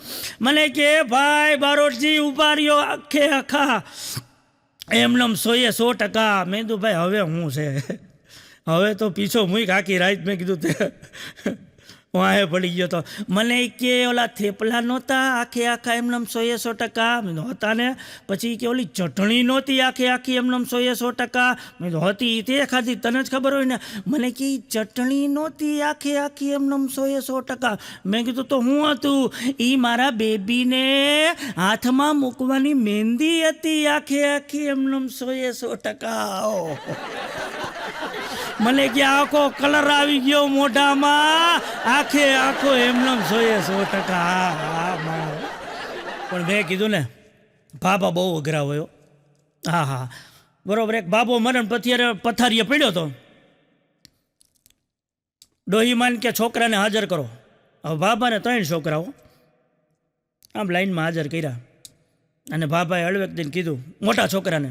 મને કે ભાઈ બારોટજી ઉભા રહ્યો આખે આખા એમનેમ 100%. મેં કીધું ભાઈ હવે હું છે, હવે તો પીછો મૂક આખી રાત. મેં કીધું તે વાહે પડી ગયો તો. મને કે ઓલા થેપલા નહોતા આખે આખા એમનેમ 100%. મેં તો હતા ને. પછી કે ઓલી ચટણી નહોતી આખે આખી એમનેમ 100%. મેં તો હતી તે ખાધી, તને જ ખબર હોય ને. મને કે ચટણી નહોતી આખે આખી એમનેમ 100%. મેં કીધું તો હું હતું? એ મારા બેબીને હાથમાં મૂકવાની મહેંદી હતી આખે આખી એમનેમ 100%. મને કે આખો કલર આવી ગયો મોઢામાં આખે આખો એમનેમ 100%. પણ મેં કીધું ને બાબા બહુ અઘરા હોય. હા, બરોબર. એક બાબો મરણ પથારીએ પડ્યો હતો. ડોહીમાન કે છોકરાને હાજર કરો. હવે બાબાને 3 છોકરાઓ આમ લાઈનમાં હાજર કર્યા. અને બાબાએ હળવેક દઈને કીધું મોટા છોકરાને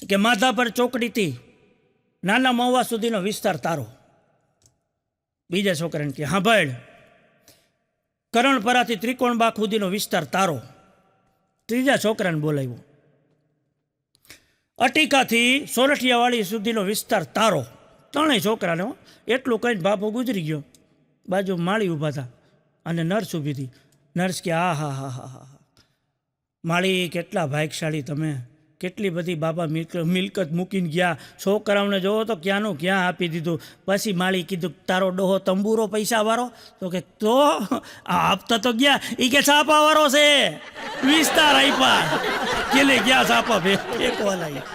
કે માથા પર ચોકડીથી નાના મહુવા સુધીનો વિસ્તાર તારો. બીજા છોકરાને કે હા ભાઈ કરણપરાથી ત્રિકોણબાગ સુધીનો વિસ્તાર તારો. ત્રીજા છોકરાને બોલાવ્યો. અટીકાથી સોરઠિયાવાડી સુધીનો વિસ્તાર તારો. 3 છોકરાને એટલું કહીને બાપો ગુજરી ગયો. બાજુ માળી ઊભા હતા અને નર્સ ઊભી હતી. નર્સ કે હા, માળી કેટલા ભાગ્યશાળી તમે, કેટલી બધી બાબા મિલકત મૂકીને ગયા. છોકરાઓને જોવો તો ક્યાંનું ક્યાં આપી દીધું. પછી માળી કીધું તારો ડોહો તંબુરો પૈસાવાળો? તો કે તો આપતા તો ગયા. એ કે છાપાવાળો છે, વિસ્તાર આપ્યા. કેલે ગયા છાપા ફેંકવા લાગ્યા.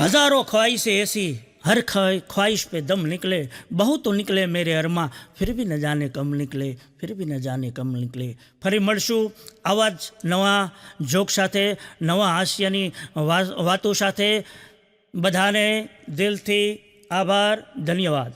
હજારો ખ્વાહિશે ऐसी, हर ख्वाहिश पे दम निकले, बहुत तो निकले मेरे अरमा, फिर भी न जाने कम निकले, फिर भी न जाने कम निकले. ફરી મળશું આવા જ નવા જોક સાથે, નવા હાસ્યની વાતો સાથે. બધાને દિલથી આભાર, ધન્યવાદ.